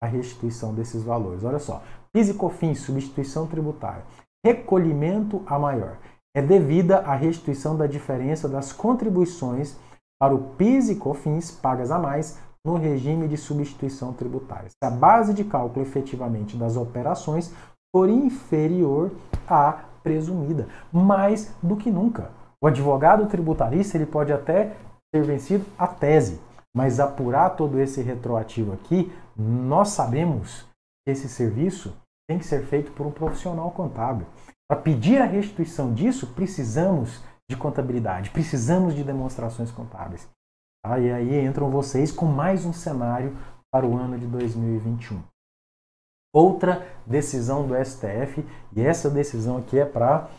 à restituição desses valores. Olha só, PIS e COFINS, substituição tributária, recolhimento a maior, é devida à restituição da diferença das contribuições para o PIS e COFINS pagas a mais no regime de substituição tributária, se a base de cálculo efetivamente das operações for inferior à presumida. Mais do que nunca, O advogado tributarista ele pode até ter vencido a tese, mas apurar todo esse retroativo aqui, nós sabemos que esse serviço tem que ser feito por um profissional contábil. Para pedir a restituição disso, precisamos de contabilidade, precisamos de demonstrações contábeis. Tá? E aí entram vocês com mais um cenário para o ano de 2021. Outra decisão do STF, e essa decisão aqui é para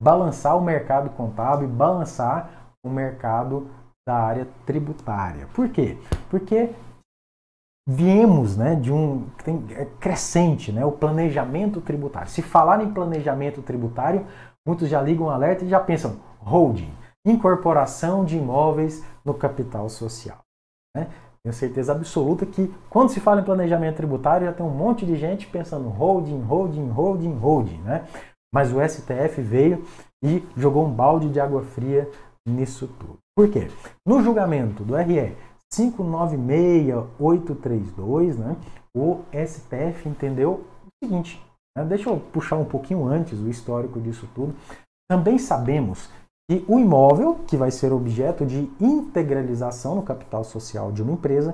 balançar o mercado contábil, balançar o mercado da área tributária. Por quê? Porque viemos, né, de crescente, né, o planejamento tributário. Se falar em planejamento tributário, muitos já ligam um alerta e já pensam holding, incorporação de imóveis no capital social. Né? Tenho certeza absoluta que quando se fala em planejamento tributário já tem um monte de gente pensando holding, holding, holding, holding, né? Mas o STF veio e jogou um balde de água fria nisso tudo. Por quê? No julgamento do RE 596832, né, o STF entendeu o seguinte, né, deixa eu puxar um pouquinho antes o histórico disso tudo. Também sabemos que o imóvel, que vai ser objeto de integralização no capital social de uma empresa,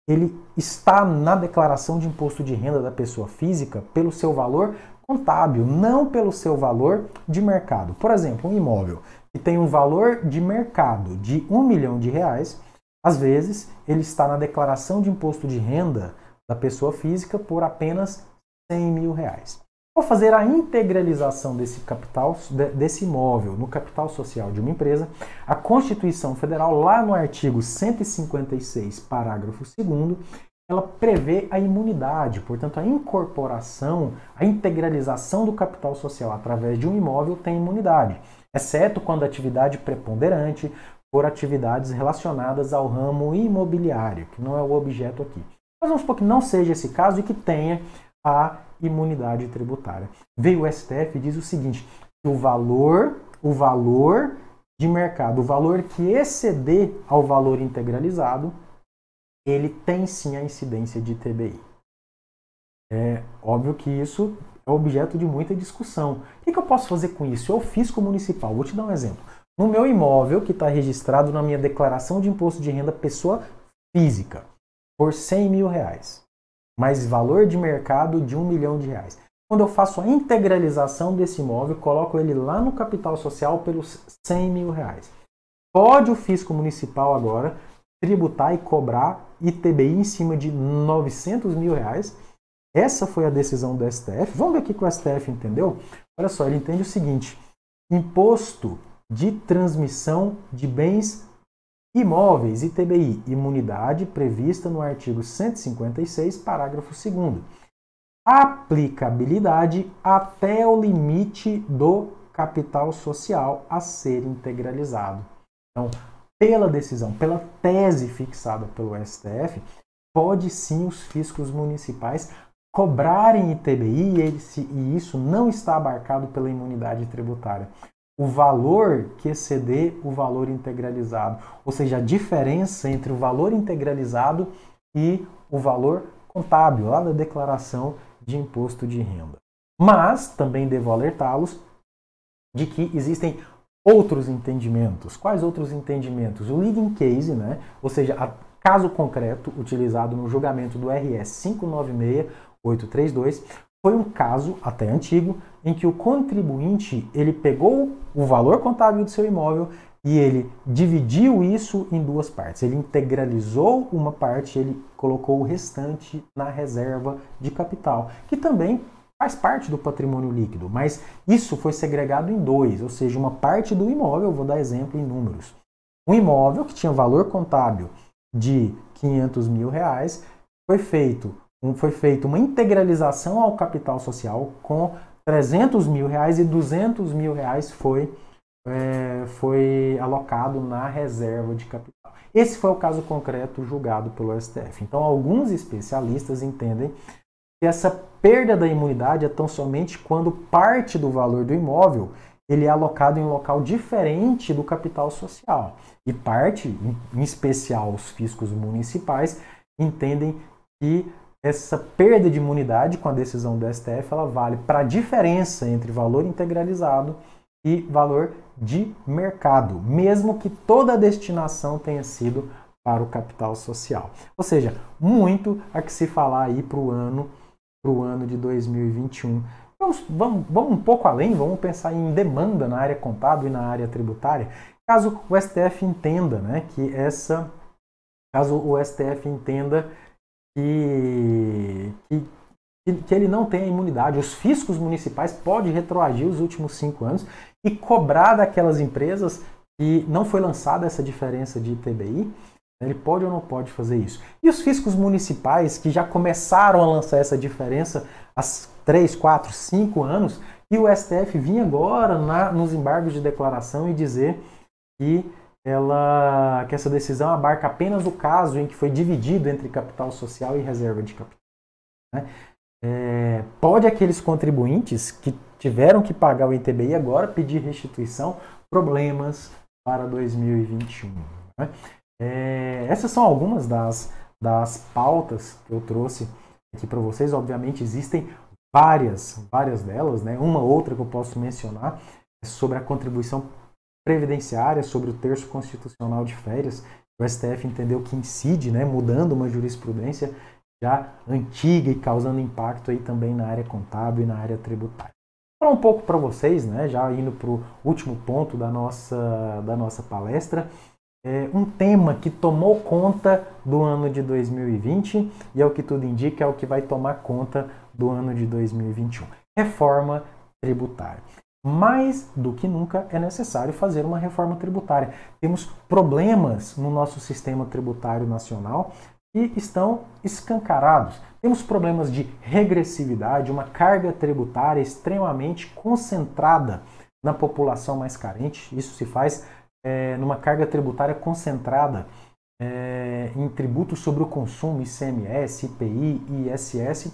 ele está na declaração de imposto de renda da pessoa física pelo seu valor contábil, não pelo seu valor de mercado. Por exemplo, um imóvel que tem um valor de mercado de R$1 milhão, às vezes ele está na declaração de imposto de renda da pessoa física por apenas R$100 mil. Ao fazer a integralização desse imóvel no capital social de uma empresa, a Constituição Federal, lá no artigo 156, parágrafo 2º, ela prevê a imunidade, portanto a incorporação, a integralização do capital social através de um imóvel tem imunidade, exceto quando a atividade preponderante for atividades relacionadas ao ramo imobiliário, que não é o objeto aqui. Mas vamos supor que não seja esse caso e que tenha a imunidade tributária. Veio o STF e diz o seguinte, que o valor de mercado, o valor que exceder ao valor integralizado, ele tem sim a incidência de ITBI. É óbvio que isso é objeto de muita discussão. O que eu posso fazer com isso? Eu, fisco municipal, vou te dar um exemplo. No meu imóvel, que está registrado na minha declaração de imposto de renda pessoa física, por R$100 mil, mais valor de mercado de R$1 milhão. Quando eu faço a integralização desse imóvel, coloco ele lá no capital social pelos R$100 mil. Pode o fisco municipal agora tributar e cobrar ITBI em cima de R$900 mil? Essa foi a decisão do STF. Vamos ver o que o STF entendeu? Olha só, ele entende o seguinte, imposto de transmissão de bens imóveis, ITBI, imunidade prevista no artigo 156, parágrafo 2º. Aplicabilidade até o limite do capital social a ser integralizado. Então, pela decisão, pela tese fixada pelo STF, pode sim os fiscos municipais cobrarem ITBI e isso não está abarcado pela imunidade tributária. O valor que exceder o valor integralizado, ou seja, a diferença entre o valor integralizado e o valor contábil, lá da declaração de imposto de renda. Mas também devo alertá-los de que existem outros entendimentos. Quais outros entendimentos? O leading case, né? Ou seja, caso concreto utilizado no julgamento do RS 596832, foi um caso até antigo em que o contribuinte ele pegou o valor contábil do seu imóvel e ele dividiu isso em duas partes. Ele integralizou uma parte, ele colocou o restante na reserva de capital, que também faz parte do patrimônio líquido, mas isso foi segregado em dois, ou seja, uma parte do imóvel, vou dar exemplo em números. Um imóvel que tinha valor contábil de R$500 mil, foi feita uma integralização ao capital social com R$300 mil e R$200 mil foi alocado na reserva de capital. Esse foi o caso concreto julgado pelo STF. Então, alguns especialistas entendem que essa perda da imunidade é tão somente quando parte do valor do imóvel ele é alocado em um local diferente do capital social. E parte, em especial os fiscos municipais, entendem que essa perda de imunidade com a decisão do STF ela vale para a diferença entre valor integralizado e valor de mercado, mesmo que toda a destinação tenha sido para o capital social. Ou seja, muito a que se falar aí para o ano de 2021. Vamos um pouco além, vamos pensar em demanda na área contábil e na área tributária. Caso o STF entenda, né, caso o STF entenda que ele não tem a imunidade, os fiscos municipais podem retroagir os últimos 5 anos e cobrar daquelas empresas que não foi lançada essa diferença de ITBI, ele pode ou não pode fazer isso. E os fiscos municipais que já começaram a lançar essa diferença há 3, 4, 5 anos, e o STF vinha agora nos embargos de declaração e dizer que essa decisão abarca apenas o caso em que foi dividido entre capital social e reserva de capital. Né? Pode aqueles contribuintes que tiveram que pagar o ITBI agora pedir restituição, problemas para 2021. Né? Essas são algumas das pautas que eu trouxe aqui para vocês. Obviamente existem várias delas, né? Uma outra que eu posso mencionar é sobre a contribuição previdenciária, sobre o terço constitucional de férias. O STF entendeu que incide, né, mudando uma jurisprudência já antiga e causando impacto aí também na área contábil e na área tributária. Vou falar um pouco para vocês, né, já indo para o último ponto da nossa palestra, um tema que tomou conta do ano de 2020 e, ao que tudo indica, é o que vai tomar conta do ano de 2021. Reforma tributária. Mais do que nunca é necessário fazer uma reforma tributária. Temos problemas no nosso sistema tributário nacional que estão escancarados. Temos problemas de regressividade, uma carga tributária extremamente concentrada na população mais carente. Isso se faz numa carga tributária concentrada em tributos sobre o consumo, ICMS, IPI e ISS,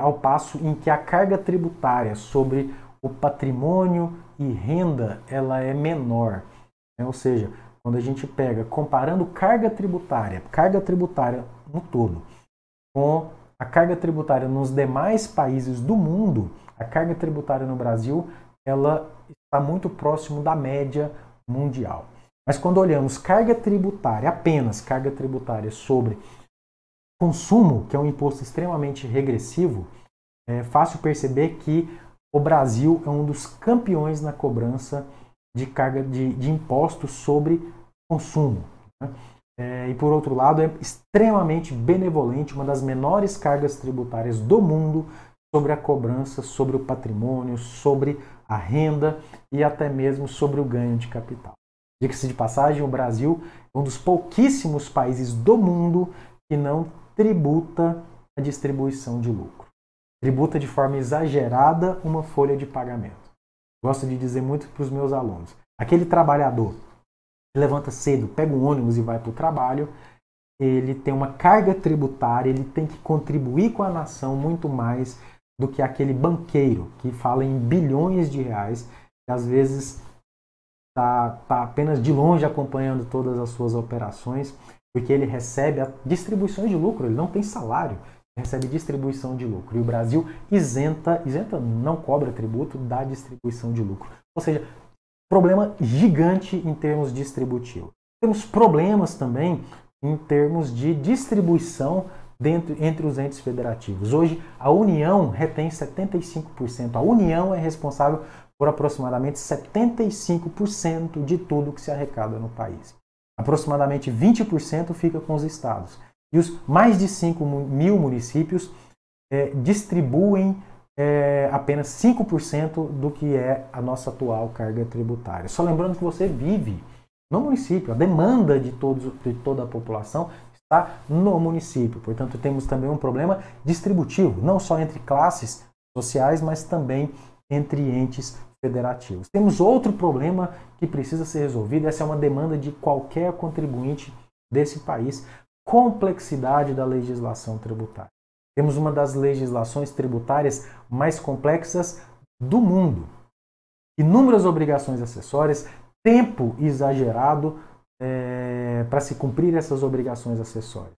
ao passo em que a carga tributária sobre o patrimônio e renda ela é menor. Ou seja, quando a gente pega, comparando carga tributária no todo, com a carga tributária nos demais países do mundo, a carga tributária no Brasil ela está muito próximo da média mundial. Mas quando olhamos carga tributária, apenas carga tributária sobre consumo, que é um imposto extremamente regressivo, é fácil perceber que o Brasil é um dos campeões na cobrança de carga de impostos sobre consumo. Né? E por outro lado, é extremamente benevolente, uma das menores cargas tributárias do mundo sobre a cobrança, sobre o patrimônio, sobre a renda e até mesmo sobre o ganho de capital. Diga-se de passagem, o Brasil é um dos pouquíssimos países do mundo que não tributa a distribuição de lucro. Tributa de forma exagerada uma folha de pagamento. Gosto de dizer muito para os meus alunos. Aquele trabalhador que levanta cedo, pega um ônibus e vai para o trabalho, ele tem uma carga tributária, ele tem que contribuir com a nação muito mais do que aquele banqueiro que fala em bilhões de reais, que às vezes está apenas de longe acompanhando todas as suas operações, porque ele recebe distribuições de lucro, ele não tem salário, recebe distribuição de lucro. E o Brasil isenta, não cobra tributo da distribuição de lucro. Ou seja, problema gigante em termos distributivos. Temos problemas também em termos de distribuição entre os entes federativos. Hoje, a União retém 75%. A União é responsável por aproximadamente 75% de tudo que se arrecada no país. Aproximadamente 20% fica com os estados. E os mais de 5 mil municípios distribuem apenas 5% do que é a nossa atual carga tributária. Só lembrando que você vive no município, a demanda de toda a população está no município. Portanto, temos também um problema distributivo, não só entre classes sociais, mas também entre entes federativos. Temos outro problema que precisa ser resolvido, essa é uma demanda de qualquer contribuinte desse país, complexidade da legislação tributária. Temos uma das legislações tributárias mais complexas do mundo. Inúmeras obrigações acessórias, tempo exagerado para se cumprir essas obrigações acessórias.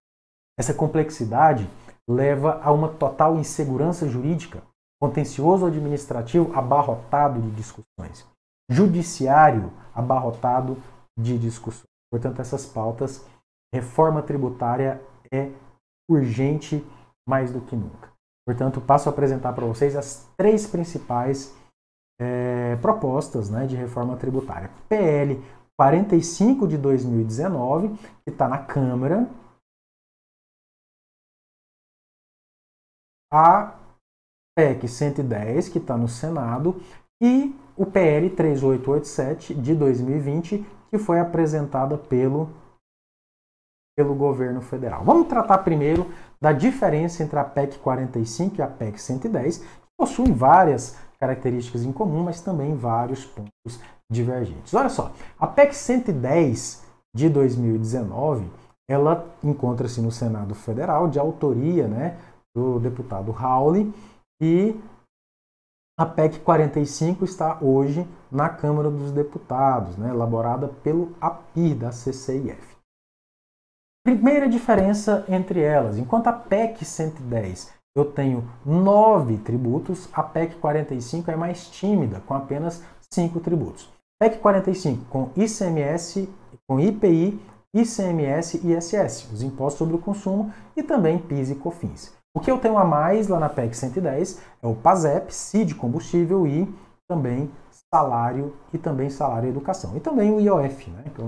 Essa complexidade leva a uma total insegurança jurídica, contencioso administrativo abarrotado de discussões. judiciário abarrotado de discussões. Portanto, essas pautas, reforma tributária é urgente mais do que nunca. Portanto, passo a apresentar para vocês as 3 principais propostas, né, de reforma tributária. PL 45 de 2019, que está na Câmara. A PEC 110, que está no Senado. E o PL 3887 de 2020, que foi apresentada pelo governo federal. Vamos tratar primeiro da diferença entre a PEC 45 e a PEC 110, que possuem várias características em comum, mas também vários pontos divergentes. Olha só, a PEC 110 de 2019, ela encontra-se no Senado Federal, de autoria, né, do deputado Rauli, e a PEC 45 está hoje na Câmara dos Deputados, né, elaborada pelo API da CCIF. Primeira diferença entre elas, enquanto a PEC 110 eu tenho 9 tributos, a PEC 45 é mais tímida, com apenas 5 tributos. PEC 45 com ICMS, com IPI, ICMS e ISS, os impostos sobre o consumo, e também PIS e COFINS. O que eu tenho a mais lá na PEC 110 é o PASEP, CID combustível e também salário educação. E também o IOF, né, que eu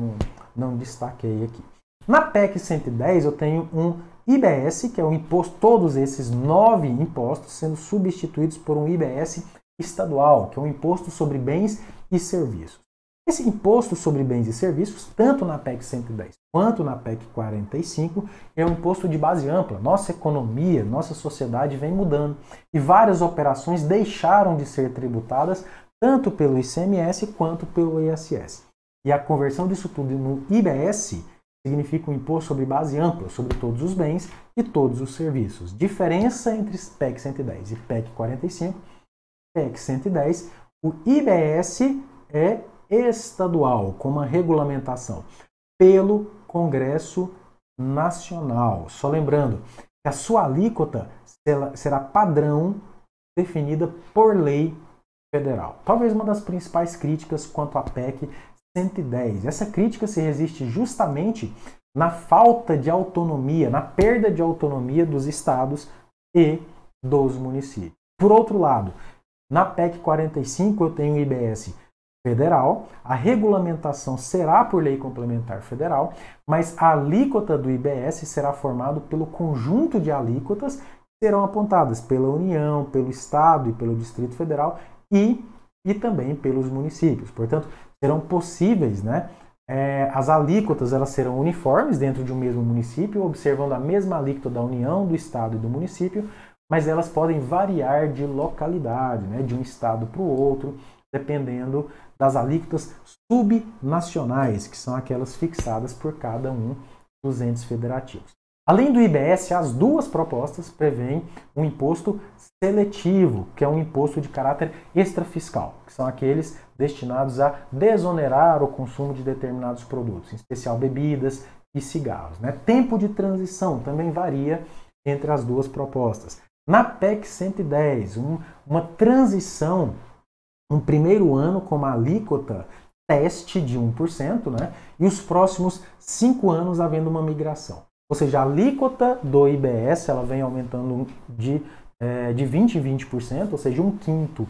não destaquei aqui. Na PEC 110 eu tenho um IBS, que é o imposto, todos esses 9 impostos sendo substituídos por um IBS estadual, que é um imposto sobre bens e serviços. Esse imposto sobre bens e serviços, tanto na PEC 110 quanto na PEC 45, é um imposto de base ampla. Nossa economia, nossa sociedade vem mudando e várias operações deixaram de ser tributadas tanto pelo ICMS quanto pelo ISS. E a conversão disso tudo no IBS significa um imposto sobre base ampla, sobre todos os bens e todos os serviços. Diferença entre PEC 110 e PEC 45. PEC 110, o IBS é estadual, com uma regulamentação pelo Congresso Nacional. Só lembrando que a sua alíquota será padrão definida por lei federal. Talvez uma das principais críticas quanto à PEC 110. Essa crítica se resiste justamente na falta de autonomia, na perda de autonomia dos estados e dos municípios. Por outro lado, na PEC 45 eu tenho o IBS federal, a regulamentação será por lei complementar federal, mas a alíquota do IBS será formada pelo conjunto de alíquotas que serão apontadas pela União, pelo Estado e pelo Distrito Federal e também pelos municípios. Portanto, serão possíveis, né? As alíquotas elas serão uniformes dentro de um mesmo município, observando a mesma alíquota da União, do Estado e do município, mas elas podem variar de localidade, né? De um estado para o outro, dependendo das alíquotas subnacionais, que são aquelas fixadas por cada um dos entes federativos. Além do IBS, as duas propostas prevêem um imposto seletivo, que é um imposto de caráter extrafiscal, que são aqueles destinados a desonerar o consumo de determinados produtos, em especial bebidas e cigarros, né? Tempo de transição também varia entre as duas propostas. Na PEC 110, uma transição, um primeiro ano com uma alíquota teste de 1%, né? E os próximos 5 anos havendo uma migração. Ou seja, a alíquota do IBS ela vem aumentando de 20% em 20%, ou seja, 1/5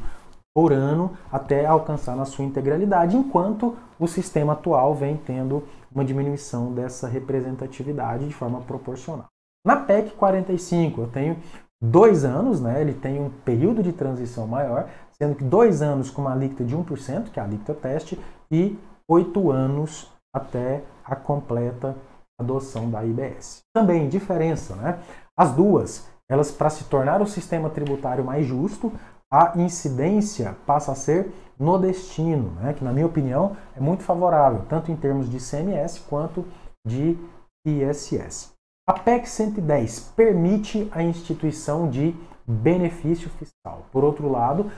por ano, até alcançar na sua integralidade, enquanto o sistema atual vem tendo uma diminuição dessa representatividade de forma proporcional. Na PEC 45, eu tenho 2 anos, né? Ele tem um período de transição maior, sendo que 2 anos com uma alíquota de 1%, que é a alíquota teste, e 8 anos até a completa adoção da IBS. Também diferença, né? As duas, elas para se tornar o sistema tributário mais justo, a incidência passa a ser no destino, né? Que na minha opinião é muito favorável, tanto em termos de ICMS quanto de ISS. A PEC 110 permite a instituição de benefício fiscal. Por outro lado,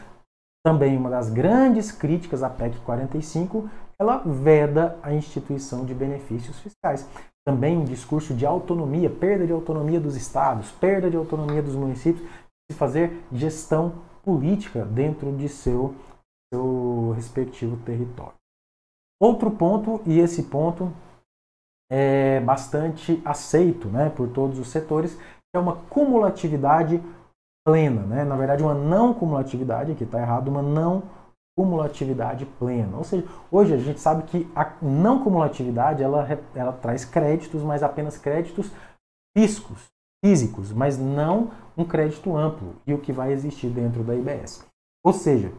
também uma das grandes críticas à PEC 45, ela veda a instituição de benefícios fiscais. Também um discurso de autonomia, perda de autonomia dos estados, perda de autonomia dos municípios, de fazer gestão política dentro de seus seu respectivo território. Outro ponto, e esse ponto é bastante aceito, né, por todos os setores, é uma cumulatividade plena, né? Na verdade, uma não cumulatividade, aqui está errado, uma não cumulatividade plena. Ou seja, hoje a gente sabe que a não cumulatividade ela traz créditos, mas apenas créditos físicos, mas não um crédito amplo e o que vai existir dentro da IBS. Ou seja,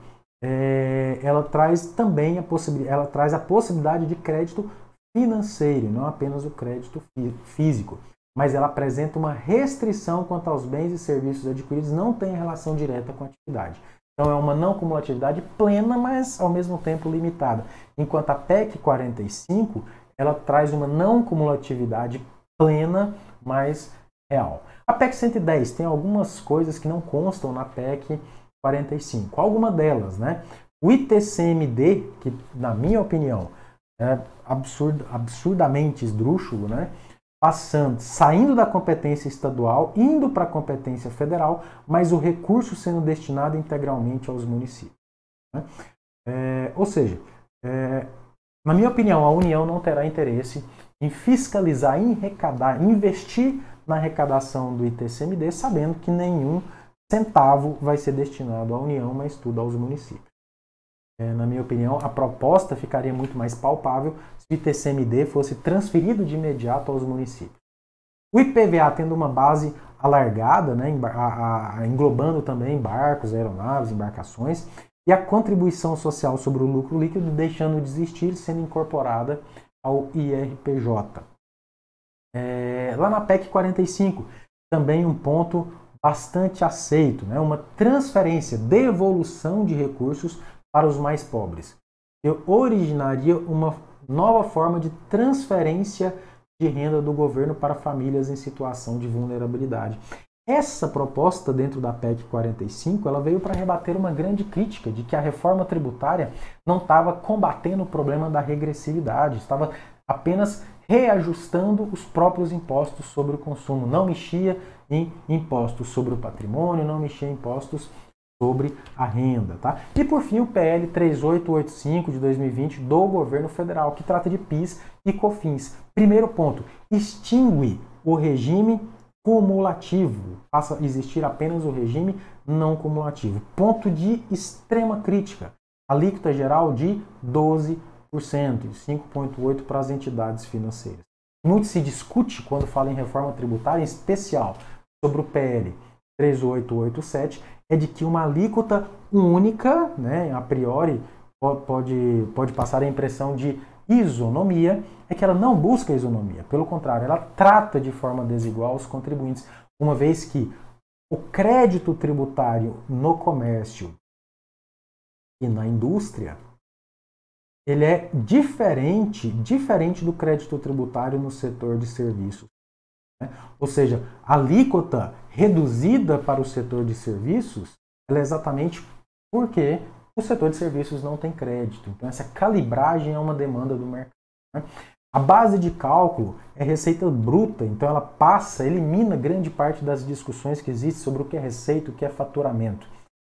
ela traz também a possibilidade de crédito financeiro, não apenas o crédito físico, mas ela apresenta uma restrição quanto aos bens e serviços adquiridos, não tem relação direta com a atividade. Então é uma não cumulatividade plena, mas ao mesmo tempo limitada. Enquanto a PEC 45, ela traz uma não cumulatividade plena, mas real. A PEC 110 tem algumas coisas que não constam na PEC 45. Alguma delas, né? O ITCMD, que na minha opinião é absurdamente esdrúxulo, né? Saindo da competência estadual, indo para a competência federal, mas o recurso sendo destinado integralmente aos municípios. Né? Ou seja, na minha opinião, a União não terá interesse em fiscalizar, em arrecadar, investir na arrecadação do ITCMD, sabendo que nenhum centavo vai ser destinado à União, mas tudo aos municípios. Na minha opinião, a proposta ficaria muito mais palpável se o ITCMD fosse transferido de imediato aos municípios. O IPVA tendo uma base alargada, né, englobando também barcos, aeronaves, embarcações, e a contribuição social sobre o lucro líquido deixando de existir, sendo incorporada ao IRPJ. Lá na PEC 45, também um ponto bastante aceito, né, uma transferência, devolução de recursos para os mais pobres. Eu originaria uma nova forma de transferência de renda do governo para famílias em situação de vulnerabilidade. Essa proposta dentro da PEC 45, ela veio para rebater uma grande crítica de que a reforma tributária não estava combatendo o problema da regressividade, estava apenas reajustando os próprios impostos sobre o consumo, não mexia em impostos sobre o patrimônio, não mexia em impostos sobre a renda, tá? E por fim o PL 3885 de 2020 do governo federal, que trata de PIS e COFINS. Primeiro ponto, extingue o regime cumulativo, passa a existir apenas o regime não cumulativo. Ponto de extrema crítica, alíquota geral de 12% e 5,8% para as entidades financeiras. Muito se discute quando fala em reforma tributária, em especial sobre o PL 3887, é de que uma alíquota única, né, a priori, pode passar a impressão de isonomia, é que ela não busca isonomia. Pelo contrário, ela trata de forma desigual os contribuintes, uma vez que o crédito tributário no comércio e na indústria, ele é diferente do crédito tributário no setor de serviços. Ou seja, a alíquota reduzida para o setor de serviços ela é exatamente porque o setor de serviços não tem crédito. Então, essa calibragem é uma demanda do mercado. A base de cálculo é receita bruta, então ela elimina grande parte das discussões que existem sobre o que é receita e o que é faturamento.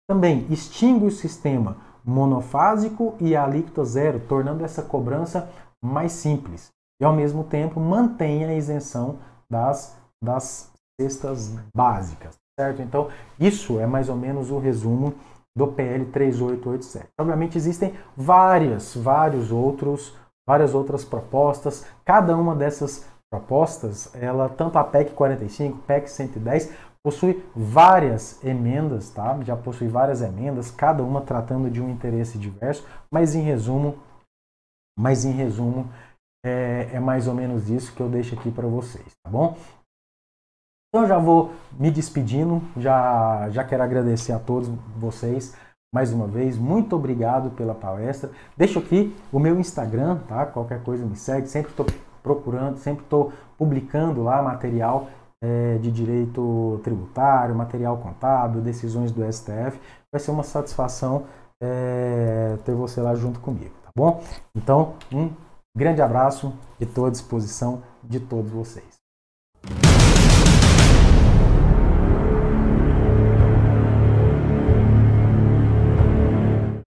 Também extingue o sistema monofásico e a alíquota zero, tornando essa cobrança mais simples. E, ao mesmo tempo, mantém a isenção das cestas básicas, certo? Então, isso é mais ou menos o resumo do PL 3887. Obviamente, existem várias outras propostas. Cada uma dessas propostas, tanto a PEC 45, PEC 110, possui várias emendas, tá? Já possui várias emendas, cada uma tratando de um interesse diverso, mas em resumo, é mais ou menos isso que eu deixo aqui para vocês, tá bom? Então eu já vou me despedindo, já quero agradecer a todos vocês mais uma vez, muito obrigado pela palestra. Deixo aqui o meu Instagram, tá? Qualquer coisa me segue, sempre estou procurando, sempre estou publicando lá material de direito tributário, material contábil, decisões do STF. Vai ser uma satisfação ter você lá junto comigo, tá bom? Então, um grande abraço e estou à disposição de todos vocês.